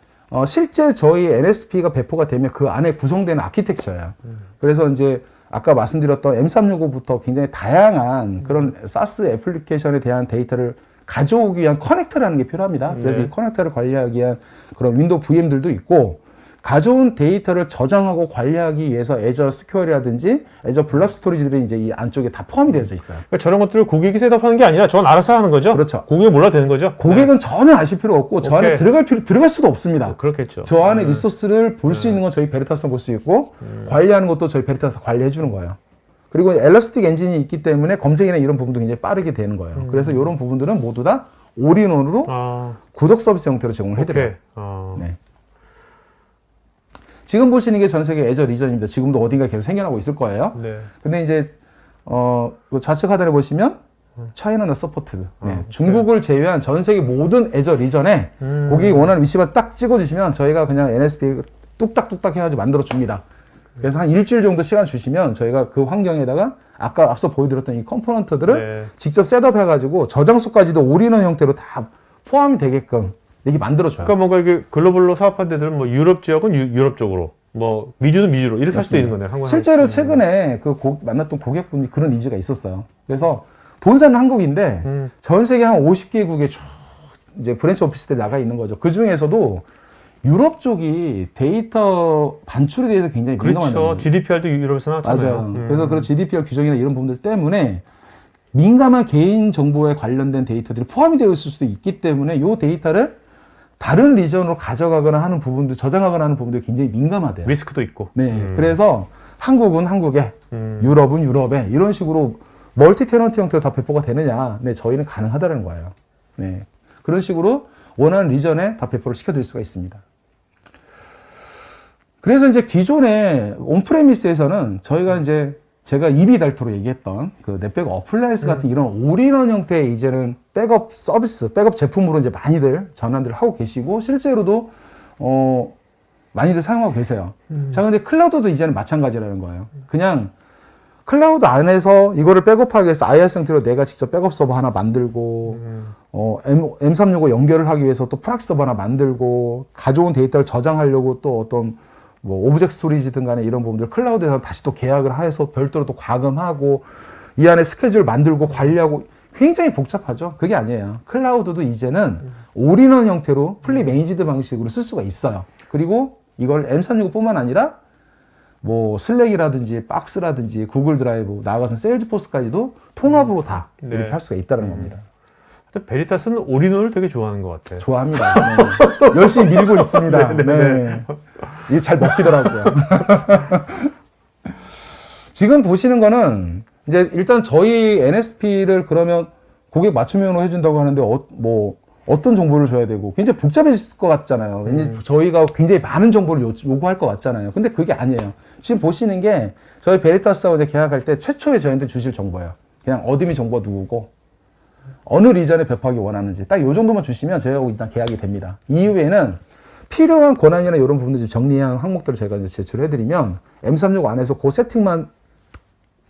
실제 저희 NSP가 배포가 되면 그 안에 구성되는 아키텍처예요. 그래서 이제 아까 말씀드렸던 M365부터 굉장히 다양한 그런 SaaS 애플리케이션에 대한 데이터를 가져오기 위한 커넥터라는 게 필요합니다. 그래서 네. 이 커넥터를 관리하기 위한 그런 윈도우 VM들도 있고, 가져온 데이터를 저장하고 관리하기 위해서 애저 스퀘어라든지 애저 블락 스토리지들이 이제 이 안쪽에 다 포함이 되어져 있어요. 그러니까 저런 것들을 고객이 셋업하는 게 아니라 저는 알아서 하는 거죠. 그렇죠. 고객이 몰라도 되는 거죠. 고객은 전혀 아실 필요 없고 저 안에 오케이. 들어갈 수도 없습니다. 그렇겠죠. 저 안에 리소스를 볼 수 있는 건 저희 베리타스가 볼 수 있고, 관리하는 것도 저희 베리타스가 관리해 주는 거예요. 그리고 엘라스틱 엔진이 있기 때문에 검색이나 이런 부분도 굉장히 빠르게 되는 거예요. 그래서 이런 부분들은 모두 다 올인원으로 구독 서비스 형태로 제공을 해드려요. 네. 지금 보시는 게 전 세계 애저 리전입니다. 지금도 어딘가 계속 생겨나고 있을 거예요. 네. 근데 이제 그 좌측 하단에 보시면 차이나나 서포트. 네. 중국을 제외한 전 세계 모든 애저 리전에 고객이 원하는 위치만 딱 찍어주시면 저희가 그냥 NSP 뚝딱뚝딱 해가지고 만들어 줍니다. 그래서 한 일주일 정도 시간 주시면 저희가 그 환경에다가 아까 앞서 보여드렸던 이 컴포넌트들을 네. 직접 셋업해가지고 저장소까지도 올인원 형태로 다 포함이 되게끔 이렇게 만들어줘요. 그러니까 뭔가 이게 글로벌로 사업한 데들은 뭐 유럽 지역은 유럽 쪽으로, 뭐 미주는 미주로 이렇게 할 수도 있는 거네요. 한국 실제로 최근에 만났던 고객분이 그런 니즈가 있었어요. 그래서 본사는 한국인데 전 세계 한 50개국에 이제 브랜치 오피스들이 나가 있는 거죠. 그 중에서도 유럽 쪽이 데이터 반출에 대해서 굉장히 민감하다는 그렇죠. 거예요. GDPR도 유럽에서 나왔잖아요. 맞아요. 그래서 그런 GDPR 규정이나 이런 부분들 때문에 민감한 개인 정보에 관련된 데이터들이 포함이 되어 있을 수도 있기 때문에 이 데이터를 다른 리전으로 가져가거나 하는 부분들, 저장하거나 하는 부분들이 굉장히 민감하대요. 리스크도 있고. 네. 그래서 한국은 한국에, 유럽은 유럽에 이런 식으로 멀티 테넌트 형태로 다 배포가 되느냐? 네, 저희는 가능하다는 거예요. 네. 그런 식으로 원하는 리전에 다 배포를 시켜드릴 수가 있습니다. 그래서 이제 기존의 온프레미스에서는 저희가 이제 제가 입이 닳도록 얘기했던 그 넷백 어플라이언스 같은 이런 올인원 형태의 이제는 백업 서비스, 백업 제품으로 이제 많이들 전환들을 하고 계시고, 실제로도 많이들 사용하고 계세요. 자, 근데 클라우드도 이제는 마찬가지라는 거예요. 그냥 클라우드 안에서 이거를 백업하기 위해서 IaaS 형태로 내가 직접 백업 서버 하나 만들고, M365 연결을 하기 위해서 또 프락시 서버 하나 만들고, 가져온 데이터를 저장하려고 또 어떤 뭐 오브젝트 스토리지든 간에 이런 부분들 클라우드에서 다시 또 계약을 해서 별도로 또 과금하고 이 안에 스케줄 만들고 관리하고 굉장히 복잡하죠. 그게 아니에요. 클라우드도 이제는 올인원 형태로 풀리 매니지드 방식으로 쓸 수가 있어요. 그리고 이걸 M365뿐만 아니라 뭐 슬랙이라든지 박스라든지 구글 드라이브 나아가서 세일즈포스까지도 통합으로 다 네. 이렇게 할 수가 있다는 겁니다. 하여튼 베리타스는 올인원을 되게 좋아하는 것 같아요. 좋아합니다. 네. 열심히 밀고 있습니다. 네. 이게 잘 먹히더라고요. 지금 보시는 거는 이제 일단 저희 NSP를 그러면 고객 맞춤형으로 해준다고 하는데 어떤 정보를 줘야 되고 굉장히 복잡해질 것 같잖아요. 왜냐면 저희가 굉장히 많은 정보를 요구할 것 같잖아요. 근데 그게 아니에요. 지금 보시는 게 저희 베리타스하고 이제 계약할 때 최초에 저희한테 주실 정보예요. 그냥 어드민 정보 누구고 어느 리전에 배포하기 원하는지 딱 요 정도만 주시면 저희하고 일단 계약이 됩니다. 이후에는 필요한 권한이나 이런 부분들 좀 정리한 항목들을 제가 이제 제출해드리면 M365 안에서 그 세팅만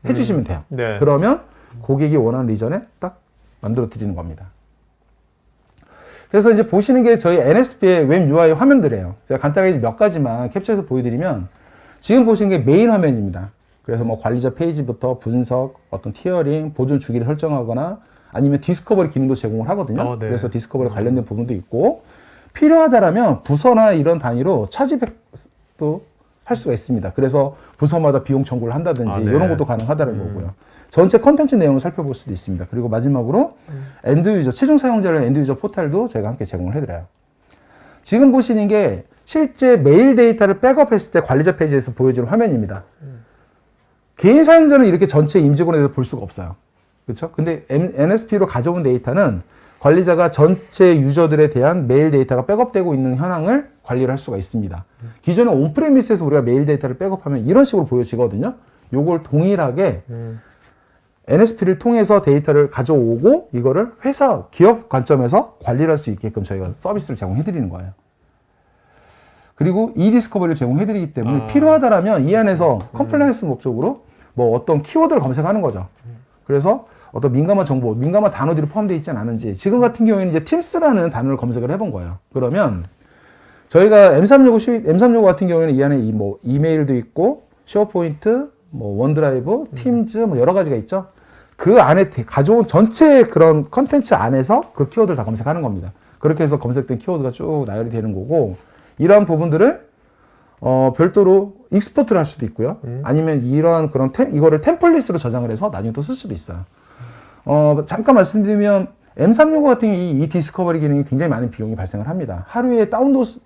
해주시면 돼요. 네. 그러면 고객이 원하는 리전에 딱 만들어 드리는 겁니다. 그래서 이제 보시는 게 저희 NSP의 웹 UI 화면들이에요. 제가 간단하게 몇 가지만 캡처해서 보여드리면 지금 보시는 게 메인 화면입니다. 그래서 뭐 관리자 페이지부터 분석, 어떤 티어링, 보존 주기를 설정하거나 아니면 디스커버리 기능도 제공을 하거든요. 네. 그래서 디스커버리 관련된 부분도 있고 필요하다라면 부서나 이런 단위로 차지백도 할 수가 있습니다. 그래서 부서마다 비용 청구를 한다든지 네. 이런 것도 가능하다는 거고요. 전체 컨텐츠 내용을 살펴볼 수도 있습니다. 그리고 마지막으로 엔드 유저, 최종 사용자를 엔드 유저 포탈도 저희가 함께 제공을 해드려요. 지금 보시는 게 실제 메일 데이터를 백업했을 때 관리자 페이지에서 보여주는 화면입니다. 개인 사용자는 이렇게 전체 임직원에서 볼 수가 없어요. 그렇죠? 근데 NSP로 가져온 데이터는 관리자가 전체 유저들에 대한 메일 데이터가 백업되고 있는 현황을 관리를 할 수가 있습니다. 기존에 온프레미스에서 우리가 메일 데이터를 백업하면 이런 식으로 보여지거든요. 요걸 동일하게 NSP를 통해서 데이터를 가져오고 이거를 회사, 기업 관점에서 관리를 할 수 있게끔 저희가 서비스를 제공해 드리는 거예요. 그리고 이디스커버리를 제공해 드리기 때문에 필요하다라면 이 안에서 컴플라이언스 목적으로 뭐 어떤 키워드를 검색하는 거죠. 그래서 어떤 민감한 정보, 민감한 단어들이 포함되어 있지 않은지 지금 같은 경우에는 이제 팀스라는 단어를 검색을 해본 거예요. 그러면 저희가 M365 같은 경우에는 이 안에 뭐 이메일도 있고 쉐어포인트, 뭐 원드라이브, 팀즈 뭐 여러 가지가 있죠. 그 안에 가져온 전체 그런 컨텐츠 안에서 그 키워드를 다 검색하는 겁니다. 그렇게 해서 검색된 키워드가 쭉 나열이 되는 거고 이러한 부분들을 별도로 익스포트를 할 수도 있고요. 아니면 이러한 그런 이거를 템플릿으로 저장을 해서 나중에 또 쓸 수도 있어요. 잠깐 말씀드리면 M365 같은 경우 이 디스커버리 기능이 굉장히 많은 비용이 발생을 합니다. 하루에 다운로드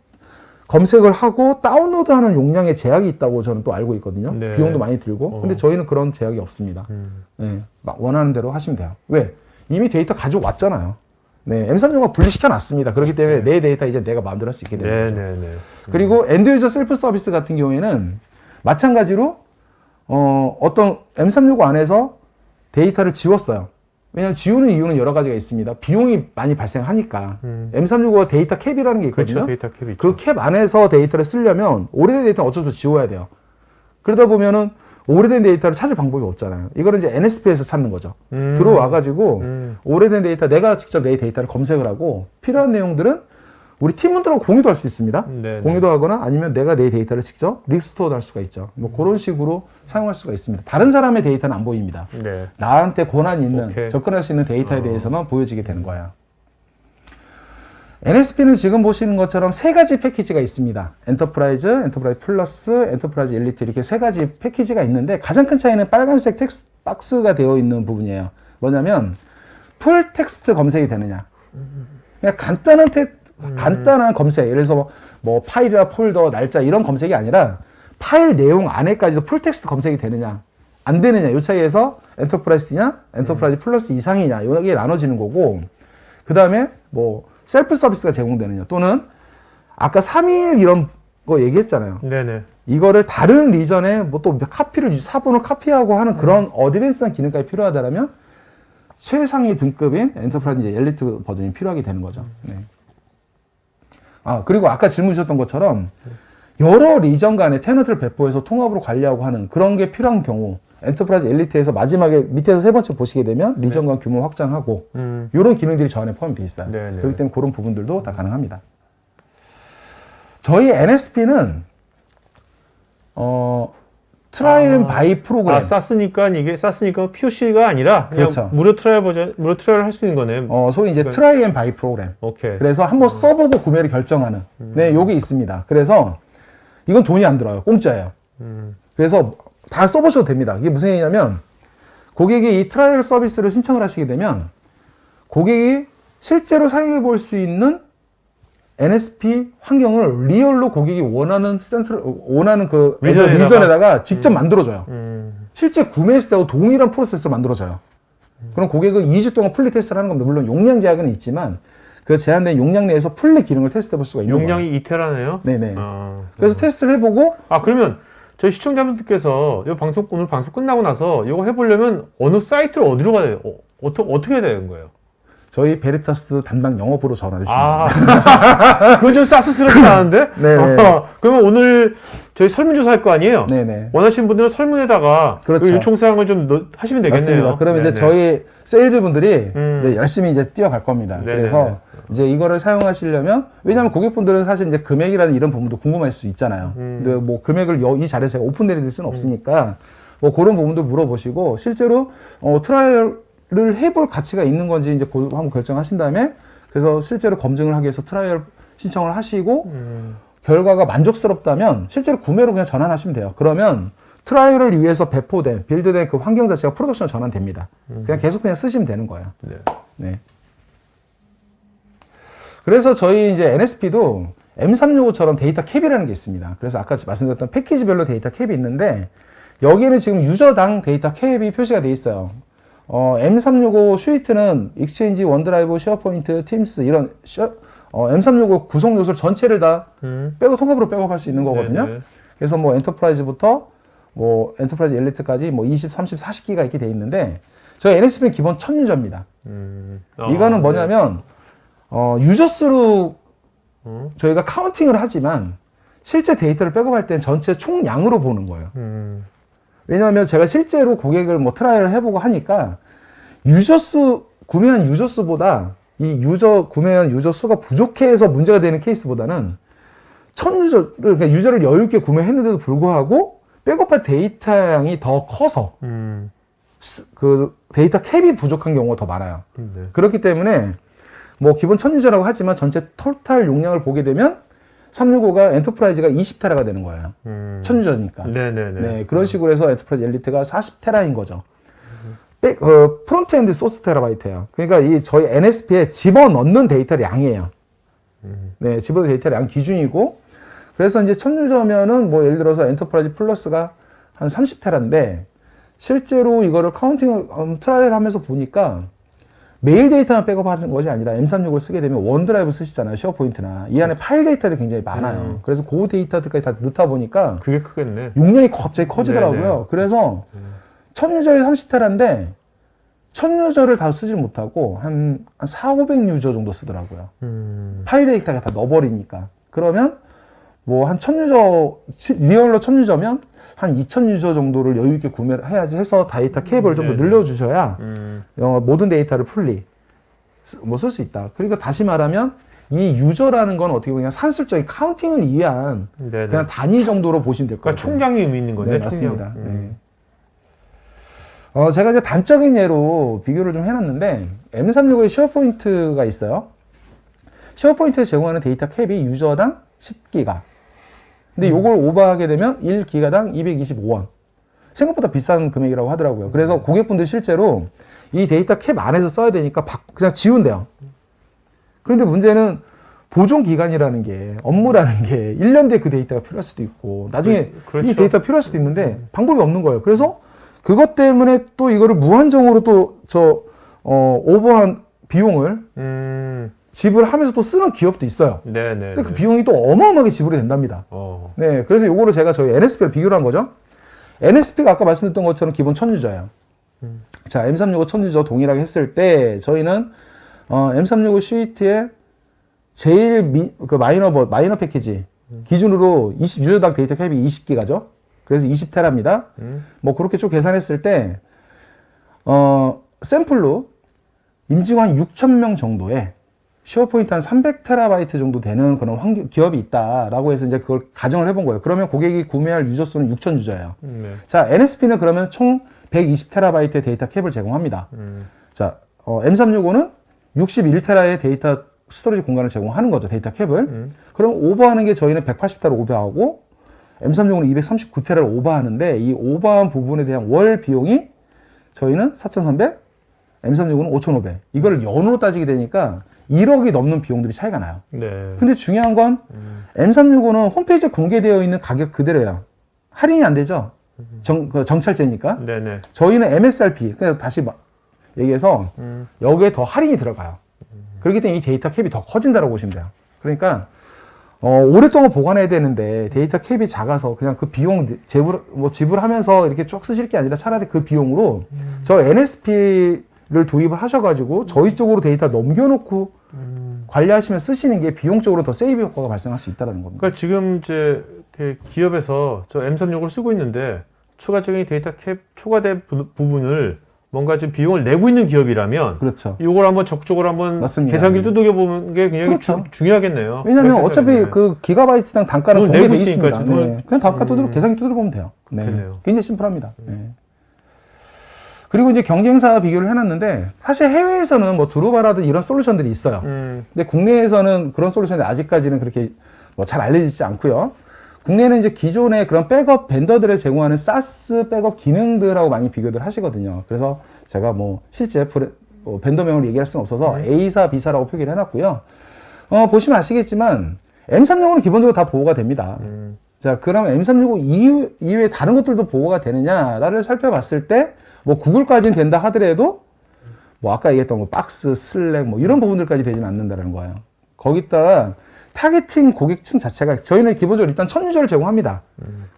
검색을 하고 다운로드하는 용량에 제약이 있다고 저는 또 알고 있거든요. 네. 비용도 많이 들고. 근데 저희는 그런 제약이 없습니다. 네, 막 원하는 대로 하시면 돼요. 왜? 이미 데이터 가져왔잖아요. 네, M365가 분리시켜 놨습니다. 그렇기 때문에 내 데이터 이제 내가 마음대로 할 수 있게 되는 거죠. 네. 그리고 엔드 유저 셀프 서비스 같은 경우에는 마찬가지로 어떤 M365 안에서 데이터를 지웠어요. 왜냐하면 지우는 이유는 여러 가지가 있습니다. 비용이 많이 발생하니까. M365가 데이터 캡이라는 게 있거든요. 그렇죠. 데이터 캡이 있죠. 그 캡 안에서 데이터를 쓰려면 오래된 데이터는 어쩔 수 없이 지워야 돼요. 그러다 보면은 오래된 데이터를 찾을 방법이 없잖아요. 이거는 이제 NSP에서 찾는 거죠. 들어와가지고 오래된 데이터, 내가 직접 내 데이터를 검색을 하고 필요한 내용들은 우리 팀원들하고 공유도 할 수 있습니다. 네. 공유도 하거나 아니면 내가 내 데이터를 직접 리스토어도 할 수가 있죠. 뭐 그런 식으로 사용할 수가 있습니다. 다른 사람의 데이터는 안 보입니다. 네. 나한테 권한이 있는, 오케이. 접근할 수 있는 데이터에 대해서만 보여지게 되는 거예요. NSP는 지금 보시는 것처럼 세 가지 패키지가 있습니다. 엔터프라이즈, 엔터프라이즈 플러스, 엔터프라이즈 엘리트 이렇게 세 가지 패키지가 있는데 가장 큰 차이는 빨간색 텍스트 박스가 되어 있는 부분이에요. 뭐냐면 풀 텍스트 검색이 되느냐. 그냥 간단한 검색, 예를 들어서 뭐 파일이나 폴더, 날짜 이런 검색이 아니라 파일 내용 안에까지도 풀 텍스트 검색이 되느냐, 안 되느냐, 이 차이에서 엔터프라이즈냐, 엔터프라이즈 플러스 이상이냐, 이게 나눠지는 거고, 그 다음에 뭐 셀프 서비스가 제공되느냐, 또는 아까 3일 이런 거 얘기했잖아요. 네네. 이거를 다른 리전에 뭐 또 사본을 카피하고 하는 그런 어드밴스한 기능까지 필요하다면 최상위 등급인 엔터프라이즈 엘리트 버전이 필요하게 되는 거죠. 네. 그리고 아까 질문 주셨던 것처럼 여러 리전 간의 테너트를 배포해서 통합으로 관리하고 하는 그런 게 필요한 경우 엔터프라이즈 엘리트에서 마지막에 밑에서 세 번째 보시게 되면 리전 간 규모 확장하고 이런 기능들이 저 안에 포함이 되어 있어요. 네네. 그렇기 때문에 그런 부분들도 다 가능합니다. 저희 NSP는 트라이 앤 바이 프로그램. 쌌으니까 POC가 아니라 그냥 그렇죠. 무료 트라이를 할 수 있는 거네. 소위 이제 트라이 앤 바이 프로그램. 오케이. 그래서 한번 써보고 구매를 결정하는. 네, 요게 있습니다. 그래서 이건 돈이 안 들어요. 공짜예요. 그래서 다 써보셔도 됩니다. 이게 무슨 얘기냐면 고객이 이 트라이얼 서비스를 신청을 하시게 되면 고객이 실제로 사용해 볼 수 있는 NSP 환경을 리얼로 고객이 원하는 그 리전에다가 직접 만들어줘요. 실제 구매했을 때하고 동일한 프로세스로 만들어져요. 그럼 고객은 2주 동안 풀리 테스트를 하는 겁니다. 물론 용량 제약은 있지만 그 제한된 용량 내에서 풀리 기능을 테스트해 볼 수가 있는 거예요. 용량이 2테라네요? 네네. 그래서 테스트를 해보고 그러면 저희 시청자분들께서 오늘 방송 끝나고 나서 이거 해보려면 어느 사이트를 어디로 가야 돼요? 어떻게 해야 되는 거예요? 저희 베리타스 담당 영업부로 전화 주시면 그건 좀 사스스럽지 않은데? 네. 그러면 오늘 저희 설문조사 할 거 아니에요? 네네. 원하시는 분들은 설문에다가 그렇죠. 그 요청사항을 좀 하시면 되겠네요. 맞습니다. 그러면 이제 저희 세일즈 분들이 이제 열심히 이제 뛰어갈 겁니다. 네네네. 그래서 이제 이거를 사용하시려면, 왜냐하면 고객분들은 사실 이제 금액이라는 이런 부분도 궁금할 수 있잖아요. 근데 뭐 금액을 이 자리에서 제가 오픈되릴 수는 없으니까 뭐 그런 부분도 물어보시고, 실제로 트라이얼을 해볼 가치가 있는 건지 이제 한번 결정하신 다음에, 그래서 실제로 검증을 하기 위해서 트라이얼 신청을 하시고 결과가 만족스럽다면 실제로 구매로 그냥 전환하시면 돼요. 그러면 트라이얼을 위해서 배포된 빌드된 그 환경 자체가 프로덕션 전환됩니다. 그냥 계속 그냥 쓰시면 되는 거예요. 네. 네. 그래서 저희 이제 NSP도 M365처럼 데이터 캡이라는 게 있습니다. 그래서 아까 말씀드렸던 패키지별로 데이터 캡이 있는데, 여기에는 지금 유저당 데이터 캡이 표시가 돼 있어요. M365 스위트는 익스체인지, 원드라이브, 쉐어포인트, 팀스 이런 M365 구성 요소를 전체를 다 통합으로 백업할 수 있는 거거든요. 네네. 그래서 뭐 엔터프라이즈부터 뭐 엔터프라이즈 엘리트까지 뭐 20, 30, 40기가 이렇게 돼 있는데, 저희 NSP는 기본 1000유저입니다. 이거는 뭐냐면 유저 수로 저희가 카운팅을 하지만 실제 데이터를 백업할 때는 전체 총량으로 보는 거예요. 왜냐하면 제가 실제로 고객을 뭐 트라이를 해보고 하니까 구매한 유저 수보다 이 구매한 유저 수가 부족해서 문제가 되는 케이스보다는 1000유저를, 그러니까 유저를 여유있게 구매했는데도 불구하고 백업할 데이터 양이 더 커서 그 데이터 캡이 부족한 경우가 더 많아요. 네. 그렇기 때문에 뭐 기본 1000유저라고 하지만 전체 토탈 용량을 보게 되면 365가 엔터프라이즈가 20테라가 되는 거예요. 1000유저니까. 네네네. 네, 그런 식으로 해서 엔터프라이즈 엘리트가 40테라인 거죠. 프론트엔드 소스 테라바이트예요. 그러니까 이 저희 NSP에 집어넣는 데이터 양이에요. 네, 집어넣는 데이터 양 기준이고, 그래서 이제 1000유저면은 뭐 예를 들어서 엔터프라이즈 플러스가 한 30테라인데, 실제로 이거를 트라이얼 하면서 보니까 메일 데이터만 백업하는 것이 아니라 M365를 쓰게 되면 원드라이브 쓰시잖아요. 쉐어포인트나. 이 안에 파일 데이터들이 굉장히 많아요. 그래서 그 데이터들까지 다 넣다 보니까 그게 크겠네. 용량이 갑자기 커지더라고요. 네네. 그래서 1000유저에 30테라인데 1000유저를 다 쓰지 못하고 한 400-500유저 정도 쓰더라고요. 파일 데이터가 다 넣어버리니까. 그러면 뭐 한 1000유저, 리얼로 1000유저면 한 2000유저 정도를 여유있게 구매를 해야지 해서 데이터 캡을 좀 더 늘려주셔야 모든 데이터를 풀리 쓸 수 있다. 그러니까 다시 말하면 이 유저라는 건 어떻게 보면 산술적인 카운팅을 위한 네네. 그냥 단위 정도로 보시면 될 것 그러니까 같아요. 총량이 의미 있는 거네. 네, 맞습니다. 네. 제가 이제 단적인 예로 비교를 좀 해놨는데, M365에 쉐어포인트가 있어요. 쉐어포인트에 제공하는 데이터 캡이 유저당 10기가. 근데 요걸 오버하게 되면 1기가당 225원. 생각보다 비싼 금액이라고 하더라고요. 그래서 고객분들 실제로 이 데이터 캡 안에서 써야 되니까 그냥 지운대요. 그런데 문제는 보존 기간이라는 게, 업무라는 게 1년 뒤에 그 데이터가 필요할 수도 있고, 나중에 그렇죠. 이 데이터가 필요할 수도 있는데 방법이 없는 거예요. 그래서 그것 때문에 또 이거를 무한정으로 오버한 비용을 지불하면서 또 쓰는 기업도 있어요. 네네. 근데 그 비용이 또 어마어마하게 지불이 된답니다. 네, 그래서 요거를 제가 저희 NSP를 비교를 한 거죠. NSP가 아까 말씀드렸던 것처럼 기본 1000유저예요. 자, M365 1000유저 동일하게 했을 때 저희는 M365 스위트의 제일 마이너 패키지 기준으로 유저당 데이터 캡이 20기가죠. 그래서 20테라입니다. 뭐 그렇게 쭉 계산했을 때 샘플로 임직원 6,000명 정도의 쉐어포인트 한 300TB 정도 되는 그런 기업이 있다라고 해서 이제 그걸 가정을 해본 거예요. 그러면 고객이 구매할 유저 수는 6,000 유저예요. 네. 자, NSP는 그러면 총 120TB의 데이터 캡을 제공합니다. 자, M365는 61TB의 데이터 스토리지 공간을 제공하는 거죠. 데이터 캡을. 그럼 오버하는 게 저희는 180TB를 오버하고 M365는 239TB를 오버하는데 이 오버한 부분에 대한 월 비용이 저희는 4,300, M365는 5,500. 이걸 연으로 따지게 되니까 1억이 넘는 비용들이 차이가 나요. 네. 근데 중요한 건 M365는 홈페이지에 공개되어 있는 가격 그대로예요. 할인이 안 되죠. 정찰제니까. 네네. 저희는 MSRP, 그냥 다시 얘기해서 여기에 더 할인이 들어가요. 그렇기 때문에 이 데이터 캡이 더 커진다고 보시면 돼요. 그러니까 오랫동안 보관해야 되는데 데이터 캡이 작아서 그냥 그 비용 지불하면서 이렇게 쭉 쓰실 게 아니라 차라리 그 비용으로 저 NSP를 도입을 하셔가지고 저희 쪽으로 데이터 넘겨놓고 관리하시면 쓰시는 게 비용적으로 더 세이브 효과가 발생할 수 있다는 겁니다. 그러니까 지금 이제 기업에서 저 M365를 쓰고 있는데 추가적인 데이터 캡 초과된 부분을 뭔가 지금 비용을 내고 있는 기업이라면 그렇죠. 이걸 한번 적극적으로 한번 맞습니다. 계산기를 두들겨 보는 게 굉장히 그렇죠. 중요하겠네요. 왜냐하면 어차피 그 기가바이트당 단가는 돈 내고 공개돼 있으니까 있습니다. 네. 그냥 단가 계산기 두드려 보면 돼요. 네. 그렇네요. 굉장히 심플합니다. 네. 그리고 이제 경쟁사 비교를 해놨는데 사실 해외에서는 뭐 두루바라든 이런 솔루션들이 있어요. 근데 국내에서는 그런 솔루션이 아직까지는 그렇게 뭐 잘 알려지지 않고요. 국내는 이제 기존의 그런 백업 벤더들에 제공하는 SaaS 백업 기능들하고 많이 비교를 하시거든요. 그래서 제가 뭐 실제 벤더명을 얘기할 수는 없어서 A사, B사라고 표기를 해놨고요. 보시면 아시겠지만 M365는 기본적으로 다 보호가 됩니다. 자, 그러면 M365 이외에 다른 것들도 보호가 되느냐를 살펴봤을 때 뭐 구글까지는 된다 하더라도 뭐 아까 얘기했던 뭐 박스, 슬랙 뭐 이런 부분들까지 되지는 않는다는 거예요. 거기다가 타겟팅 고객층 자체가 저희는 기본적으로 일단 1000유저를 제공합니다.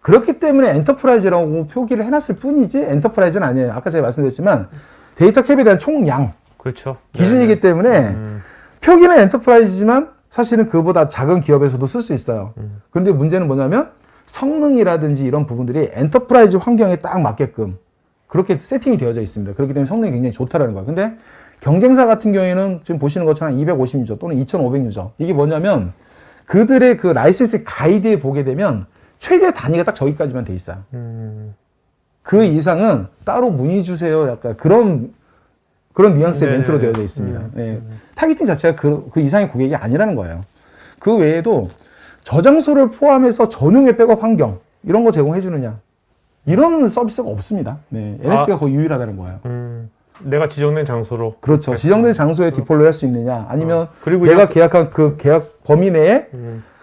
그렇기 때문에 엔터프라이즈라고 표기를 해놨을 뿐이지 엔터프라이즈는 아니에요. 아까 제가 말씀드렸지만 데이터 캡에 대한 총량 그렇죠. 기준이기 때문에 표기는 엔터프라이즈지만 사실은 그보다 작은 기업에서도 쓸 수 있어요. 그런데 문제는 뭐냐면 성능이라든지 이런 부분들이 엔터프라이즈 환경에 딱 맞게끔 그렇게 세팅이 되어져 있습니다. 그렇기 때문에 성능이 굉장히 좋다라는 거예요. 근데 경쟁사 같은 경우에는 지금 보시는 것처럼 250유저 또는 2500유저 이게 뭐냐면 그들의 그 라이센스 가이드에 보게 되면 최대 단위가 딱 저기까지만 돼 있어요. 그 이상은 따로 문의 주세요. 약간 그런 뉘앙스의 멘트로 되어져 있습니다. 네. 타겟팅 자체가 그 이상의 고객이 아니라는 거예요. 그 외에도 저장소를 포함해서 전용의 백업 환경 이런 거 제공해 주느냐 이런 서비스가 없습니다. 네. NSP가 거의 유일하다는 거예요. 내가 지정된 장소로. 그렇죠. 지정된 장소에 디폴로 할 수 있느냐 아니면 그리고 내가 계약한 그 계약 범위 내에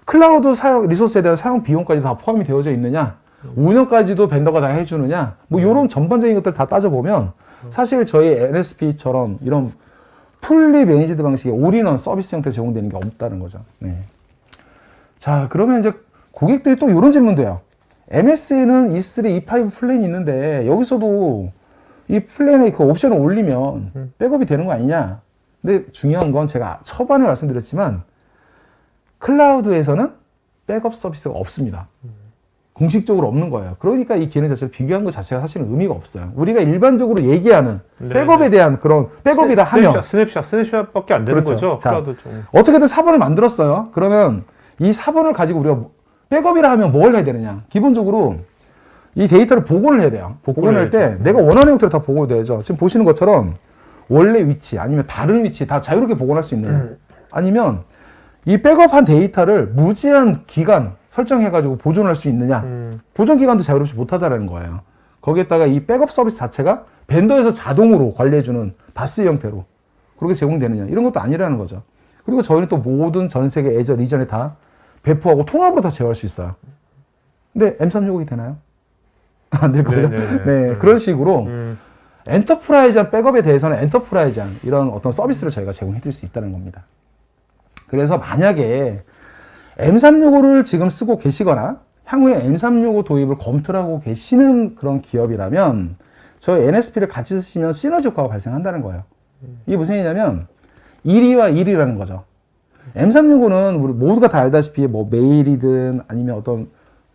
클라우드 사용 리소스에 대한 사용 비용까지 다 포함이 되어져 있느냐 운영까지도 벤더가 다 해주느냐 뭐 이런 전반적인 것들 다 따져보면 사실 저희 NSP처럼 이런 풀리 매니지드 방식의 올인원 서비스 형태로 제공되는 게 없다는 거죠. 네. 자, 그러면 이제 고객들이 또 이런 질문도 해요. MS에는 E3, E5 플랜이 있는데 여기서도 이 플랜에 그 옵션을 올리면 백업이 되는 거 아니냐? 근데 중요한 건 제가 초반에 말씀드렸지만 클라우드에서는 백업 서비스가 없습니다. 공식적으로 없는 거예요. 그러니까 이 기능 자체를 비교한 것 자체가 사실은 의미가 없어요. 우리가 일반적으로 얘기하는 백업에 대한 그런 백업이라 하면 스냅샷밖에 안 되는 그렇죠. 거죠. 자, 클라우드 좀. 어떻게든 4번을 만들었어요. 그러면 이 4번을 가지고 우리가 백업이라 하면 뭘 해야 되느냐? 기본적으로 이 데이터를 복원을 해야 돼요. 복원을 할 때 내가 원하는 형태로 다 복원이 되죠. 지금 보시는 것처럼 원래 위치 아니면 다른 위치 다 자유롭게 복원할 수 있느냐? 아니면 이 백업한 데이터를 무제한 기간 설정해가지고 보존할 수 있느냐? 보존 기간도 자유롭지 못하다라는 거예요. 거기에다가 이 백업 서비스 자체가 벤더에서 자동으로 관리해주는 바스 형태로 그렇게 제공되느냐? 이런 것도 아니라는 거죠. 그리고 저희는 또 모든 전 세계 애저 리전에 다 배포하고 통합으로 다 제어할 수 있어요. 근데 M365이 되나요? 안 될 거예요. 네, 그런 식으로 엔터프라이즈한 백업에 대해서는 엔터프라이즈한 이런 어떤 서비스를 저희가 제공해 드릴 수 있다는 겁니다. 그래서 만약에 M365를 지금 쓰고 계시거나 향후에 M365 도입을 검토를 하고 계시는 그런 기업이라면 저희 NSP를 같이 쓰시면 시너지 효과가 발생한다는 거예요. 이게 무슨 얘기냐면 1위와 1위라는 거죠. M365는 우리 모두가 다 알다시피 뭐 메일이든 아니면 어떤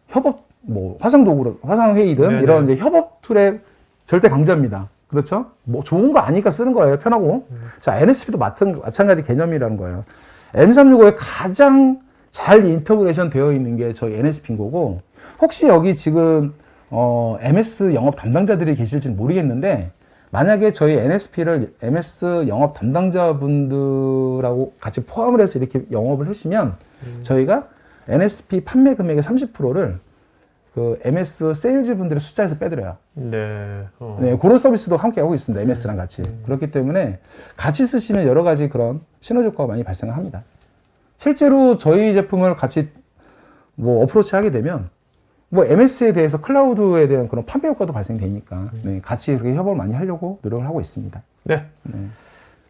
협업 뭐 화상 도구로 화상 회의든 이런 이제 협업 툴의 절대 강자입니다. 그렇죠? 뭐 좋은 거 아니까 쓰는 거예요. 편하고. 자, NSP도 마찬가지 개념이라는 거예요. M365에 가장 잘 인터그레이션 되어 있는 게 저희 NSP인 거고, 혹시 여기 지금 MS 영업 담당자들이 계실지는 모르겠는데, 만약에 저희 NSP를 MS 영업 담당자분들하고 같이 포함을 해서 이렇게 영업을 하시면 저희가 NSP 판매 금액의 30%를 그 MS 세일즈 분들의 숫자에서 빼드려요. 네. 네, 그런 서비스도 함께 하고 있습니다. MS랑 같이. 그렇기 때문에 같이 쓰시면 여러 가지 그런 시너지 효과가 많이 발생합니다. 실제로 저희 제품을 같이 뭐 어프로치 하게 되면 뭐 MS에 대해서 클라우드에 대한 그런 판매 효과도 발생되니까 네, 같이 그렇게 협업을 많이 하려고 노력을 하고 있습니다. 네. 네.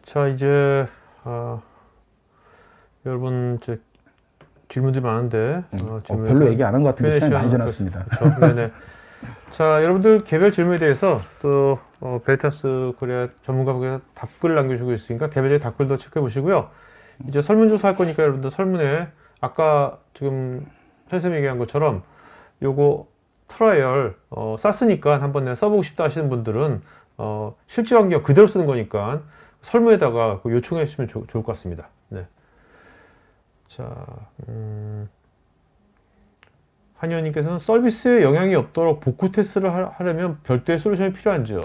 자, 이제 여러분 질문들이 많은데 별로 얘기 안 한 것 같은데 시간이 많이 시간 지났습니다. 그렇죠. 네네. 자, 여러분들 개별 질문에 대해서 또 벨타스 코리아 전문가분께서 답글 남겨주고 있으니까 개별적인 답글도 체크해 보시고요. 이제 설문조사 할 거니까 여러분들 설문에 아까 지금 선생님이 얘기한 것처럼 요거 트라이얼 쌌으니까 한번 내가 써보고 싶다 하시는 분들은 실제 환경 그대로 쓰는 거니까 설문에다가 요청해 주시면 좋을 것 같습니다. 네. 자, 한의원님께서는 서비스에 영향이 없도록 복구 테스트를 하려면 별도의 솔루션이 필요한지요?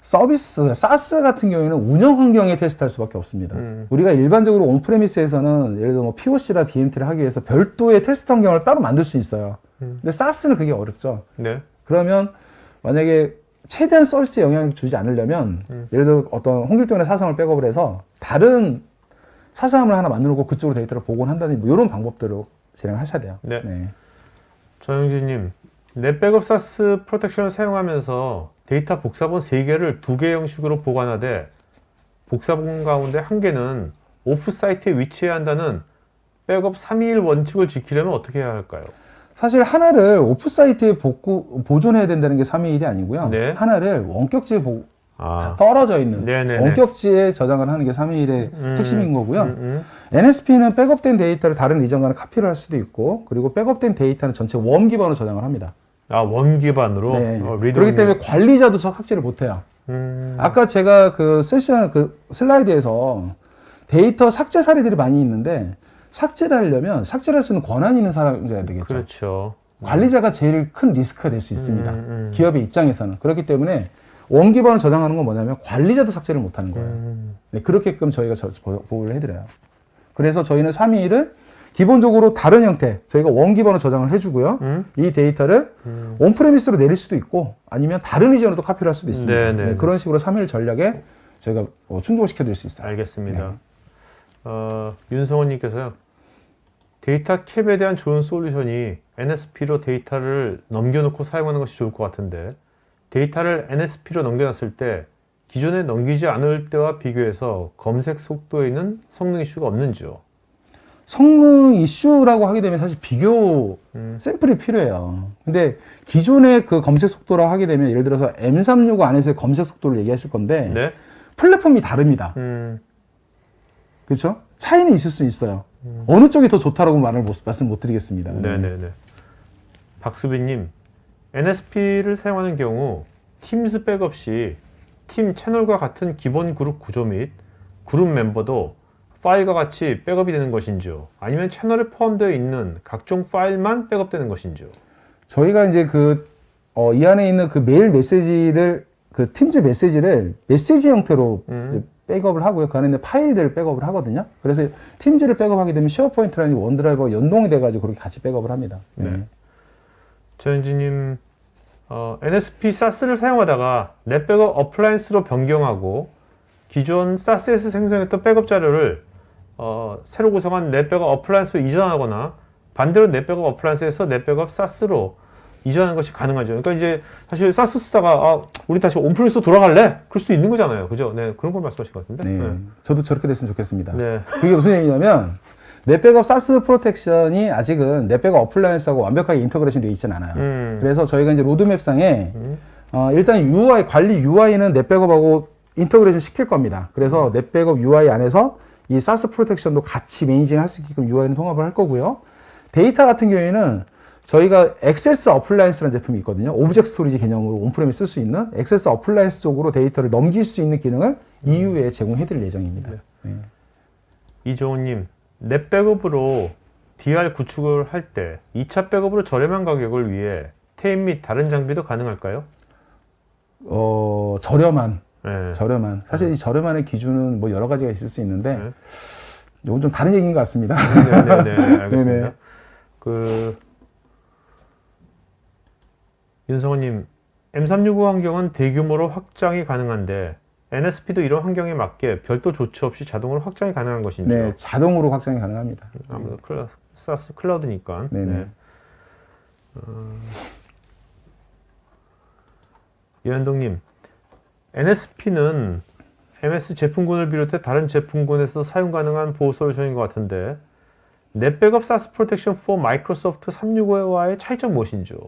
서비스, SaaS 같은 경우에는 운영 환경에 테스트할 수밖에 없습니다. 우리가 일반적으로 온프레미스에서는 예를 들어 뭐 POC나 BMT를 하기 위해서 별도의 테스트 환경을 따로 만들 수 있어요. 근데 SaaS는 그게 어렵죠. 네. 그러면 만약에 최대한 서비스에 영향을 주지 않으려면 예를 들어 어떤 홍길동의 사성을 백업을 해서 다른 사서함을 하나 만들고 그쪽으로 데이터를 복원한다든지 뭐 이런 방법들로 진행하셔야 돼요. 네. 네. 전영진님, 넷백업 사스 프로텍션을 사용하면서 데이터 복사본 3개를 2개 형식으로 보관하되 복사본 가운데 1개는 오프사이트에 위치해야 한다는 백업 321 원칙을 지키려면 어떻게 해야 할까요? 사실 하나를 오프사이트에 보존해야 된다는 게 321이 아니고요. 네. 하나를 원격지에 떨어져 있는 네네네. 원격지에 저장을 하는 게 321의 핵심인 거고요. NSP는 백업된 데이터를 다른 리전과는 카피를 할 수도 있고, 그리고 백업된 데이터는 전체 웜 기반으로 저장을 합니다. 아, 원 기반으로? 네. 그렇기 때문에 관리자도 저 삭제를 못해요. 아까 제가 그 세션 그 슬라이드에서 데이터 삭제 사례들이 많이 있는데, 삭제를 하려면 삭제를 할 수 있는 권한이 있는 사람이어야 되겠죠. 그렇죠. 관리자가 제일 큰 리스크가 될 수 있습니다. 기업의 입장에서는. 그렇기 때문에 원 기반을 저장하는 건 뭐냐면 관리자도 삭제를 못하는 거예요. 네, 그렇게끔 저희가 보호를 해드려요. 그래서 저희는 321을 기본적으로 다른 형태, 저희가 원 기반으로 저장을 해주고요. 이 데이터를 온프레미스로 내릴 수도 있고 아니면 다른 리전으로 카피를 할 수도 있습니다. 네, 그런 식으로 321 전략에 저희가 충족을 시켜드릴 수 있어요. 알겠습니다. 윤성원님께서요. 데이터 캡에 대한 좋은 솔루션이 NSP로 데이터를 넘겨놓고 사용하는 것이 좋을 것 같은데 데이터를 NSP로 넘겨놨을 때 기존에 넘기지 않을 때와 비교해서 검색 속도에 있는 성능 이슈가 없는지요? 성능 이슈라고 하게 되면 사실 비교 샘플이 필요해요. 근데 기존의 그 검색 속도라고 하게 되면 예를 들어서 M365 안에서의 검색 속도를 얘기하실 건데 네? 플랫폼이 다릅니다. 그렇죠? 차이는 있을 수 있어요. 어느 쪽이 더 좋다라고 말씀 못 드리겠습니다. 네네네. 박수빈님, NSP를 사용하는 경우 팀스 백업 시 팀 채널과 같은 기본 그룹 구조 및 그룹 멤버도 파일과 같이 백업이 되는 것인지요? 아니면 채널에 포함되어 있는 각종 파일만 백업되는 것인지요? 저희가 이제 이 안에 있는 그 메일 메시지를 그 팀즈 메시지를 메시지 형태로 백업을 하고요. 그 안에 있는 파일들을 백업을 하거든요. 그래서 팀즈를 백업하게 되면 쉐어포인트라는 원드라이버가 연동이 돼가지고 그렇게 같이 백업을 합니다. 네. 전현진님, NSP SaaS를 사용하다가 넷백업 어플라이언스로 변경하고 기존 SaaS에서 생성했던 백업 자료를 새로 구성한 넷백업 어플라이언스로 이전하거나 반대로 넷백업 어플라이언스에서 넷백업 SaaS로 이전하는 것이 가능하죠. 그러니까 이제 사실 SaaS 쓰다가 우리 다시 온프레미스로 돌아갈래? 그럴 수도 있는 거잖아요. 그죠? 네, 그런 걸 말씀하신 것 같은데. 네. 네. 저도 저렇게 됐으면 좋겠습니다. 네. 그게 무슨 얘기냐면 넷백업 SaaS 프로텍션이 아직은 넷백업 어플라이언스하고 완벽하게 인터그레이션 되어 있지는 않아요. 그래서 저희가 이제 로드맵상에 일단 UI 관리 UI는 넷백업하고 인터그레이션 시킬 겁니다. 그래서 넷백업 UI 안에서 이 SaaS 프로텍션도 같이 매니징 할 수 있게끔 UI는 통합을 할 거고요. 데이터 같은 경우에는 저희가 액세스 어플라이언스라는 제품이 있거든요. 오브젝트 스토리지 개념으로 온프레임에 쓸 수 있는 액세스 어플라이언스 쪽으로 데이터를 넘길 수 있는 기능을 이후에 제공해드릴 예정입니다. 네. 이종훈님, 넷 백업으로 DR 구축을 할 때 2차 백업으로 저렴한 가격을 위해 테이프 및 다른 장비도 가능할까요? 저렴한. 네. 저렴한. 사실 이 저렴한의 기준은 뭐 여러 가지가 있을 수 있는데, 네. 이건 좀 다른 얘기인 것 같습니다. 네네네, 알겠습니다. 네네. 윤성호님, M365 환경은 대규모로 확장이 가능한데 NSP도 이런 환경에 맞게 별도 조치 없이 자동으로 확장이 가능한 것인지요? 네, 자동으로 확장이 가능합니다. 아무래도 사스 클라우드니까. 네네. 네. 여현동님, NSP는 MS 제품군을 비롯해 다른 제품군에서 사용 가능한 보호 솔루션인 것 같은데 넷백업 사스 프로텍션 4 마이크로소프트 365와의 차이점 무엇인지요?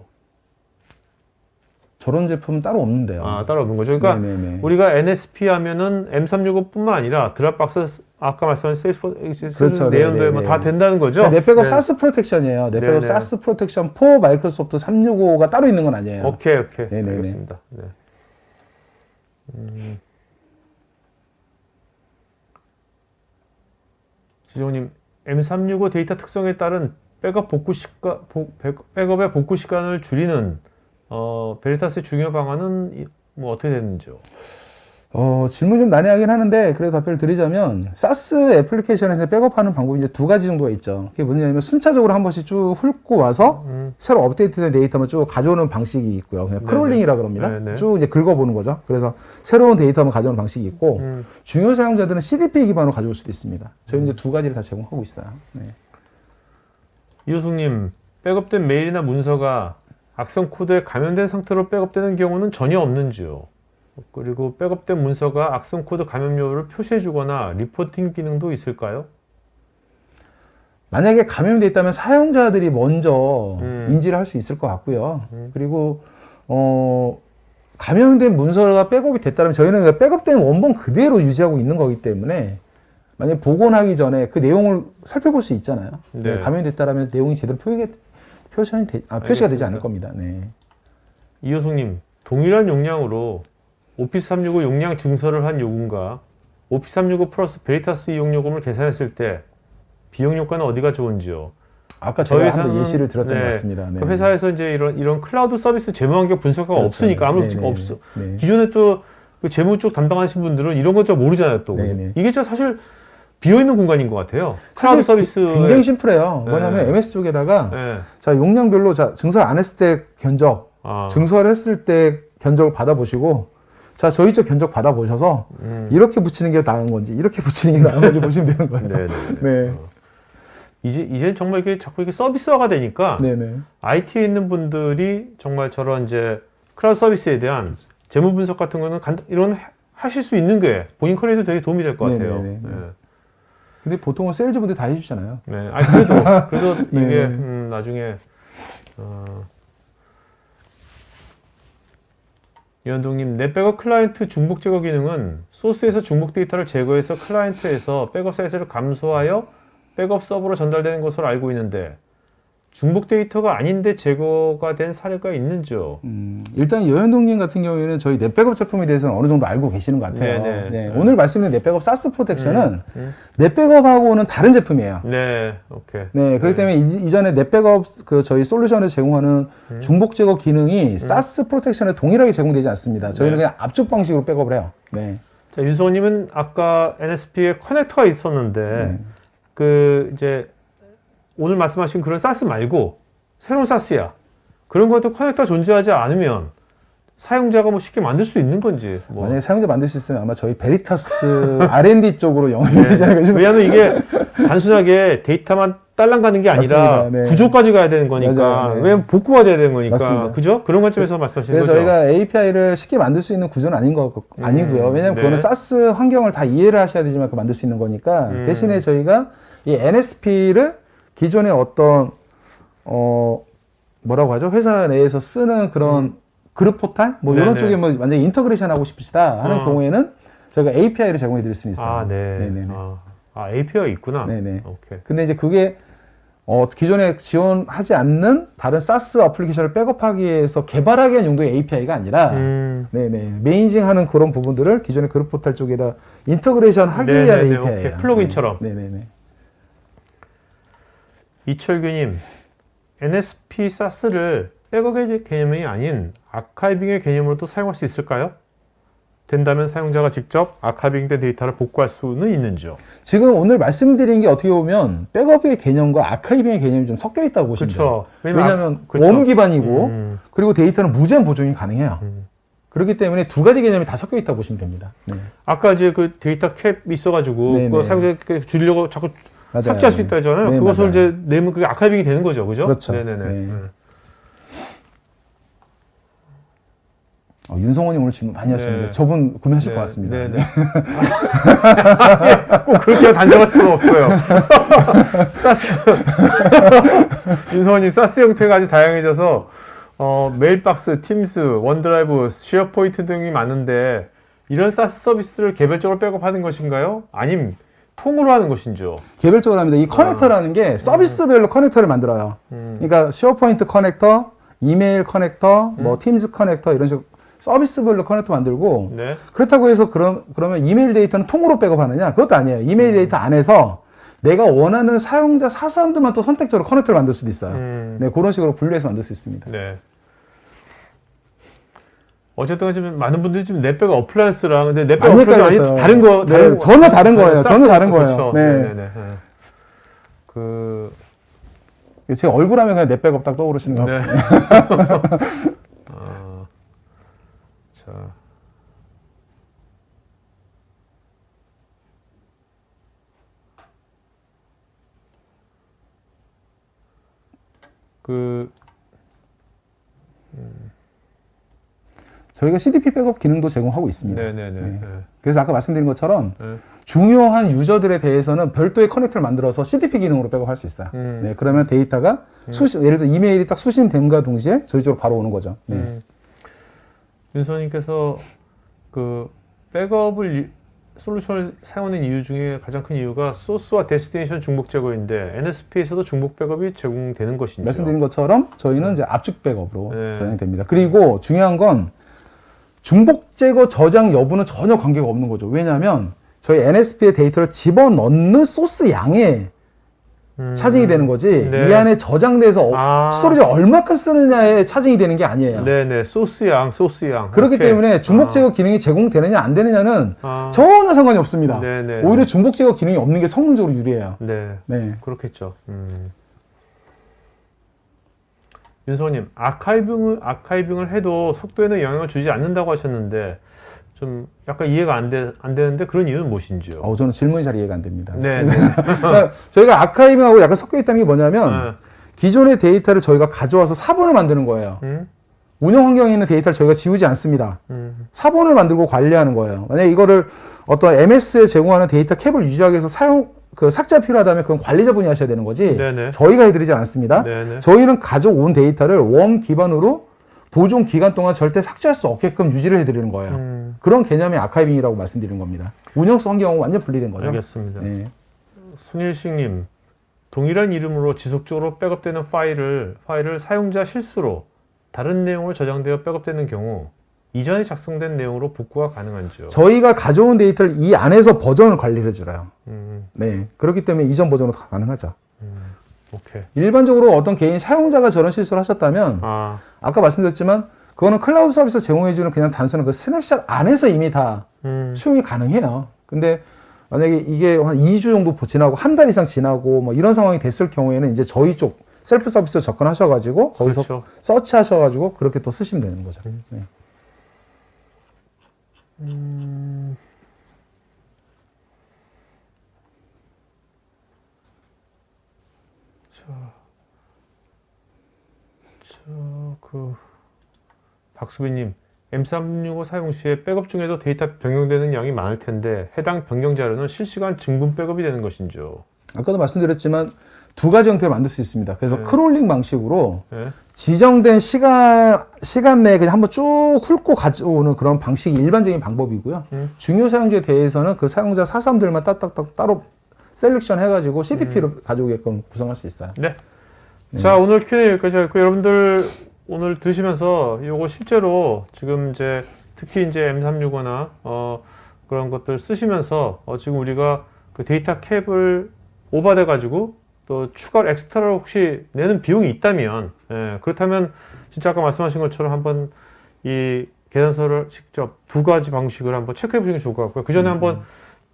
저런 제품은 따로 없는데요. 아, 따로 없는 거죠. 그러니까 네네네. 우리가 NSP 하면은 M365뿐만 아니라 드랍박스 아까 말씀한 세일즈포스 그렇죠. 내연도에 뭐 다 네네네. 된다는 거죠. 넷백업 네. 사스 프로텍션이에요. 넷백업 네네. 사스 프로텍션 4 마이크로소프트 365가 따로 있는 건 아니에요. 오케이. 네네네. 알겠습니다. 네. 지종님, M365 데이터 특성에 따른 백업의 복구 시간을 줄이는 베리타스의 중요 방안은 뭐 어떻게 되는지요? 질문이 좀 난해하긴 하는데 그래도 답변을 드리자면 사스 애플리케이션에서 백업하는 방법이 이제 두 가지 정도가 있죠. 그게 뭐냐면 순차적으로 한 번씩 쭉 훑고 와서 새로 업데이트된 데이터만 쭉 가져오는 방식이 있고요. 그냥 크롤링이라 그럽니다. 네네. 쭉 이제 긁어보는 거죠. 그래서 새로운 데이터만 가져오는 방식이 있고 중요 사용자들은 CDP 기반으로 가져올 수도 있습니다. 저희는 이제 두 가지를 다 제공하고 있어요. 네. 이호숙님, 백업된 메일이나 문서가 악성 코드에 감염된 상태로 백업되는 경우는 전혀 없는지요? 그리고 백업된 문서가 악성 코드 감염 여부를 표시해 주거나 리포팅 기능도 있을까요? 만약에 감염돼 있다면 사용자들이 먼저 인지를 할 수 있을 것 같고요. 그리고 감염된 문서가 백업이 됐다면 저희는 백업된 원본 그대로 유지하고 있는 거기 때문에 만약에 복원하기 전에 그 내용을 살펴볼 수 있잖아요. 네. 감염됐다라면 내용이 제대로 표시가 되지 않을 겁니다. 네. 이호숙님, 동일한 용량으로 오피스 365 용량 증설을 한 요금과 오피스 365 플러스 베리타스 이용 요금을 계산했을 때 비용 효과는 어디가 좋은지요? 아까 제가 한번 예시를 들었던 것 같습니다. 네. 그 회사에서 이제 이런 클라우드 서비스 재무 환경 분석가가 그렇죠. 없으니까 아무도 네네. 없어. 네. 기존에 또 그 재무 쪽 담당하신 분들은 이런 것 잘 모르잖아요. 또 네네. 이게 저 사실 비어 있는 공간인 것 같아요. 클라우드 서비스 굉장히 심플해요. 네. 뭐냐면 MS 쪽에다가 네. 자 용량별로 자 증설 안 했을 때 견적, 아. 증설했을 때 견적을 받아보시고 자 저희 쪽 견적 받아보셔서 이렇게 붙이는 게 나은 건지 이렇게 붙이는 게 나은 건지 보시면 되는 거예요. 네네. 네. 이제 정말 이게 자꾸 이렇게 서비스화가 되니까 네네. IT에 있는 분들이 정말 저런 이제 클라우드 서비스에 대한 재무 분석 같은 거는 이런 하실 수 있는 게 본인 커리어도 되게 도움이 될 것 같아요. 네네네. 네. 근데 보통은 세일즈분들 다 해주잖아요. 네. 아니 그래도 네. 이게 나중에 연동님, 넷백업 클라이언트 중복 제거 기능은 소스에서 중복 데이터를 제거해서 클라이언트에서 백업 사이즈를 감소하여 백업 서버로 전달되는 것으로 알고 있는데 중복 데이터가 아닌데 제거가 된 사례가 있는지요? 일단 여현동님 같은 경우에는 저희 넷백업 제품에 대해서는 어느 정도 알고 계시는 것 같아요. 네네. 네, 오늘 말씀드린 넷백업 사스 프로텍션은 넷백업하고는 다른 제품이에요. 네, 오케이. 네, 그렇기 때문에 이전에 넷백업 그 저희 솔루션을 제공하는 중복 제거 기능이 사스 프로텍션에 동일하게 제공되지 않습니다. 저희는 네. 그냥 압축 방식으로 백업을 해요. 네. 자, 윤성호님은 아까 NSP에 커넥터가 있었는데 그 이제 오늘 말씀하신 그런 사스 말고 새로운 사스야. 그런 것도 커넥터가 존재하지 않으면 사용자가 뭐 쉽게 만들 수 있는 건지. 뭐. 만약에 사용자 만들 수 있으면 아마 저희 베리타스 R&D 쪽으로 영향이 되지 않을까. 왜냐하면 이게 단순하게 데이터만 딸랑 가는 게 아니라 맞습니다. 네. 구조까지 가야 되는 거니까. 맞아요. 네. 왜냐면 복구가 돼야 되는 거니까. 맞습니다. 그죠? 그런 관점에서 말씀하시는 그래서 거죠. 저희가 API를 쉽게 만들 수 있는 구조는 아니고요. 왜냐하면 네. 그거는 사스 환경을 다 이해를 하셔야 되지만 그 만들 수 있는 거니까 대신에 저희가 이 NSP를 기존의 어떤 뭐라고 하죠? 회사 내에서 쓰는 그런 그룹 포탈 뭐 이런 네네. 쪽에 뭐 완전히 인터그레이션 하고 싶으시다 하는 경우에는 저희가 API를 제공해 드릴 수는 있어요. 아, 네. 네네네. API가 있구나. 네네. 오케이. 근데 이제 그게 기존에 지원하지 않는 다른 SaaS 어플리케이션을 백업하기 위해서 개발하기 위한 용도의 API가 아니라 네네 메인징하는 그런 부분들을 기존의 그룹 포탈 쪽에다 인터그레이션 하기 위한 네네네, API예요. 오케이. 플러그인처럼. 네네네. 이철규님, NSP SaaS를 백업의 개념이 아닌 아카이빙의 개념으로도 사용할 수 있을까요? 된다면 사용자가 직접 아카이빙된 데이터를 복구할 수는 있는지요? 지금 오늘 말씀드린 게 어떻게 보면 백업의 개념과 아카이빙의 개념이 좀 섞여 있다고 보시면 돼요. 그렇죠. 왜냐하면 그렇죠. 웜 기반이고 그리고 데이터는 무제한 보존이 가능해요. 그렇기 때문에 두 가지 개념이 다 섞여 있다고 보시면 됩니다. 네. 아까 이제 그 데이터 캡 있어가지고 네네. 그거 사용자 줄이려고 자꾸 맞아요. 삭제할 수 있다 하잖아요. 네, 그것을 맞아요. 이제 내면 그게 아카이빙이 되는 거죠, 그죠? 그렇죠. 네네네. 네. 윤성원이 오늘 질문 많이 하셨는데 네. 저분 구매하실 네, 것 같습니다. 네, 네. 네. 꼭 그렇게 단정할 필요는 없어요. 사스. 윤성원님, 사스 형태가 아주 다양해져서, 메일박스, 팀스, 원드라이브, 쉐어포인트 등이 많은데, 이런 사스 서비스를 개별적으로 백업하는 것인가요? 아님, 통으로 하는 것인지요? 개별적으로 합니다. 이 커넥터라는 게 서비스별로 커넥터를 만들어요. 그러니까 쉐어포인트 커넥터, 이메일 커넥터, 뭐 팀즈 커넥터 이런 식으로 서비스별로 커넥터 만들고 네. 그렇다고 해서 그러면 이메일 데이터는 통으로 백업하느냐? 그것도 아니에요. 이메일 데이터 안에서 내가 원하는 사용자 사람들만 또 선택적으로 커넥터를 만들 수도 있어요. 네, 그런 식으로 분류해서 만들 수 있습니다. 네. 어쨌든 지금 많은 분들이 지금 넷백 어플라이언스랑 근데 넷백 많이 어플라이언스 헷갈렸어요. 아니 다른 거 네, 전혀 다른 거예요. 사스, 전혀 다른 거예요. 그렇죠. 네. 네네네. 제 얼굴 하면 그냥 내 백업 딱 떠오르시는 거 네. 같아요. 자. 저희가 CDP 백업 기능도 제공하고 있습니다. 네네네. 네. 네. 그래서 아까 말씀드린 것처럼 네. 중요한 유저들에 대해서는 별도의 커넥터를 만들어서 CDP 기능으로 백업할 수 있어요. 네, 그러면 데이터가 예를 들어 이메일이 딱 수신됨과 동시에 저희 쪽으로 바로 오는 거죠. 네. 윤서님께서 그 백업을 솔루션을 사용하는 이유 중에 가장 큰 이유가 소스와 데스티네이션 중복 제거인데 NSP에서도 중복 백업이 제공되는 것인지요? 말씀드린 것처럼 저희는 이제 압축 백업으로 네. 진행됩니다. 그리고 중요한 건 중복 제거 저장 여부는 전혀 관계가 없는 거죠. 왜냐하면 저희 NSP의 데이터를 집어넣는 소스 양에 차징이 되는 거지 네. 이 안에 저장돼서 스토리지 얼마큼 쓰느냐에 차징이 되는 게 아니에요. 네네. 소스 양. 그렇기 오케이. 때문에 중복 제거 기능이 제공되느냐 안 되느냐는 아. 전혀 상관이 없습니다. 네네. 오히려 중복 제거 기능이 없는 게 성능적으로 유리해요. 네. 네. 그렇겠죠. 윤서님, 아카이빙을 해도 속도에는 영향을 주지 않는다고 하셨는데 좀 약간 이해가 안 되는데 그런 이유는 무엇인지요? 저는 질문이 잘 이해가 안 됩니다. 네. 그러니까 저희가 아카이빙하고 약간 섞여 있다는 게 뭐냐면 네. 기존의 데이터를 저희가 가져와서 사본을 만드는 거예요. 운영 환경에 있는 데이터를 저희가 지우지 않습니다. 사본을 만들고 관리하는 거예요. 만약에 이거를 어떤 MS에 제공하는 데이터 캡을 유지하기 위해서 삭제가 필요하다면 그건 관리자분이 하셔야 되는 거지 네네. 저희가 해드리지 않습니다. 네네. 저희는 가져온 데이터를 웜 기반으로 보존 기간 동안 절대 삭제할 수 없게끔 유지를 해드리는 거예요. 그런 개념의 아카이빙이라고 말씀드리는 겁니다. 운영성 환경은 완전 분리된 거죠. 알겠습니다. 네. 손일식님, 동일한 이름으로 지속적으로 백업되는 파일을 사용자 실수로 다른 내용으로 저장되어 백업되는 경우 이전에 작성된 내용으로 복구가 가능한지요? 저희가 가져온 데이터를 이 안에서 버전을 관리를 해줘요. 네. 그렇기 때문에 이전 버전으로 다 가능하죠. 오케이. 일반적으로 어떤 개인 사용자가 저런 실수를 하셨다면 아까 말씀드렸지만 그거는 클라우드 서비스 제공해주는 그냥 단순한 그 스냅샷 안에서 이미 다 수용이 가능해요. 근데 만약에 이게 한 2주 정도 지나고 한 달 이상 지나고 뭐 이런 상황이 됐을 경우에는 이제 저희 쪽 셀프 서비스 접근하셔가지고 거기서 그렇죠. 서치하셔가지고 그렇게 또 쓰시면 되는 거죠. 네. 박수빈님, M365 사용 시에 백업 중에도 데이터 변경되는 양이 많을 텐데 해당 변경 자료는 실시간 증분 백업이 되는 것인지요? 아까도 말씀드렸지만 두 가지 형태로 만들 수 있습니다. 그래서 크롤링 방식으로 네. 지정된 시간 내에 그냥 한번 쭉 훑고 가져오는 그런 방식이 일반적인 방법이고요. 중요 사용자에 대해서는 그 사용자 사삼들만 따로 셀렉션 해가지고 CDP로 가져오게끔 구성할 수 있어요. 네. 자, 오늘 Q&A 여기까지 하고 여러분들 오늘 들으시면서 요거 실제로 지금 이제 특히 이제 M365나 그런 것들 쓰시면서 지금 우리가 그 데이터 캡을 오버돼 가지고 또 추가로 엑스트라로 혹시 내는 비용이 있다면 그렇다면 진짜 아까 말씀하신 것처럼 한번 이 계산서를 직접 두 가지 방식을 한번 체크해 보시는 게 좋을 것 같고요. 그 전에 한번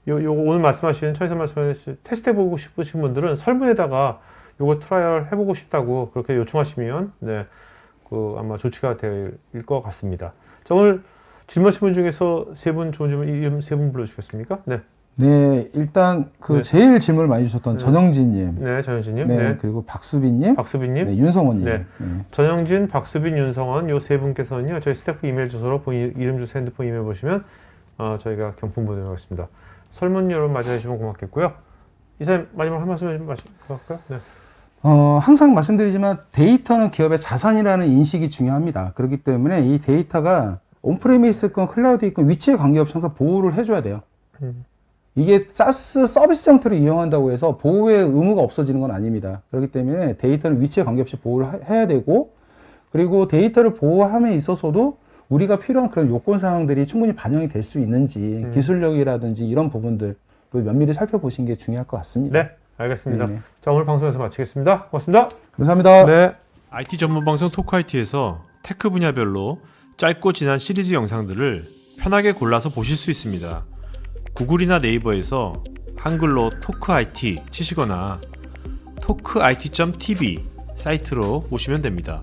요거 오늘 말씀하신 천에서 말씀하신 테스트 해보고 싶으신 분들은 설문에다가 요거 트라이얼 해보고 싶다고 그렇게 요청하시면 그 아마 조치가 될 것 같습니다. 자, 오늘 질문하신 분 중에서 세 분 좋은 질문 이름 세 분 불러주시겠습니까? 네. 네, 일단 그 네. 제일 질문을 많이 주셨던 전영진님, 네, 전영진님. 네, 네. 그리고 박수빈님, 박수빈님. 네, 윤성원님. 네. 네. 전영진, 박수빈, 윤성원 요 세 분께서는요 저희 스태프 이메일 주소로 본인 이름 주소 핸드폰 이메일 보시면 저희가 경품 보내드리겠습니다. 설문 여러분 맞이해 주시면 고맙겠고요. 이사님 마지막 한 말씀 좀 할까요? 네. 항상 말씀드리지만 데이터는 기업의 자산이라는 인식이 중요합니다. 그렇기 때문에 이 데이터가 온프레미스 있건 클라우드 있건 위치에 관계없이 항상 보호를 해줘야 돼요. 이게 SaaS 서비스 형태로 이용한다고 해서 보호의 의무가 없어지는 건 아닙니다. 그렇기 때문에 데이터는 위치에 관계없이 보호를 해야 되고, 그리고 데이터를 보호함에 있어서도 우리가 필요한 그런 요건 사항들이 충분히 반영이 될 수 있는지 기술력이라든지 이런 부분들 면밀히 살펴보시는 게 중요할 것 같습니다. 네, 알겠습니다. 네네. 자, 오늘 방송에서 마치겠습니다. 고맙습니다. 감사합니다. 네. IT 전문 방송 토크IT에서 테크 분야별로 짧고 진한 시리즈 영상들을 편하게 골라서 보실 수 있습니다. 구글이나 네이버에서 한글로 토크IT 치시거나 토크IT.tv 사이트로 오시면 됩니다.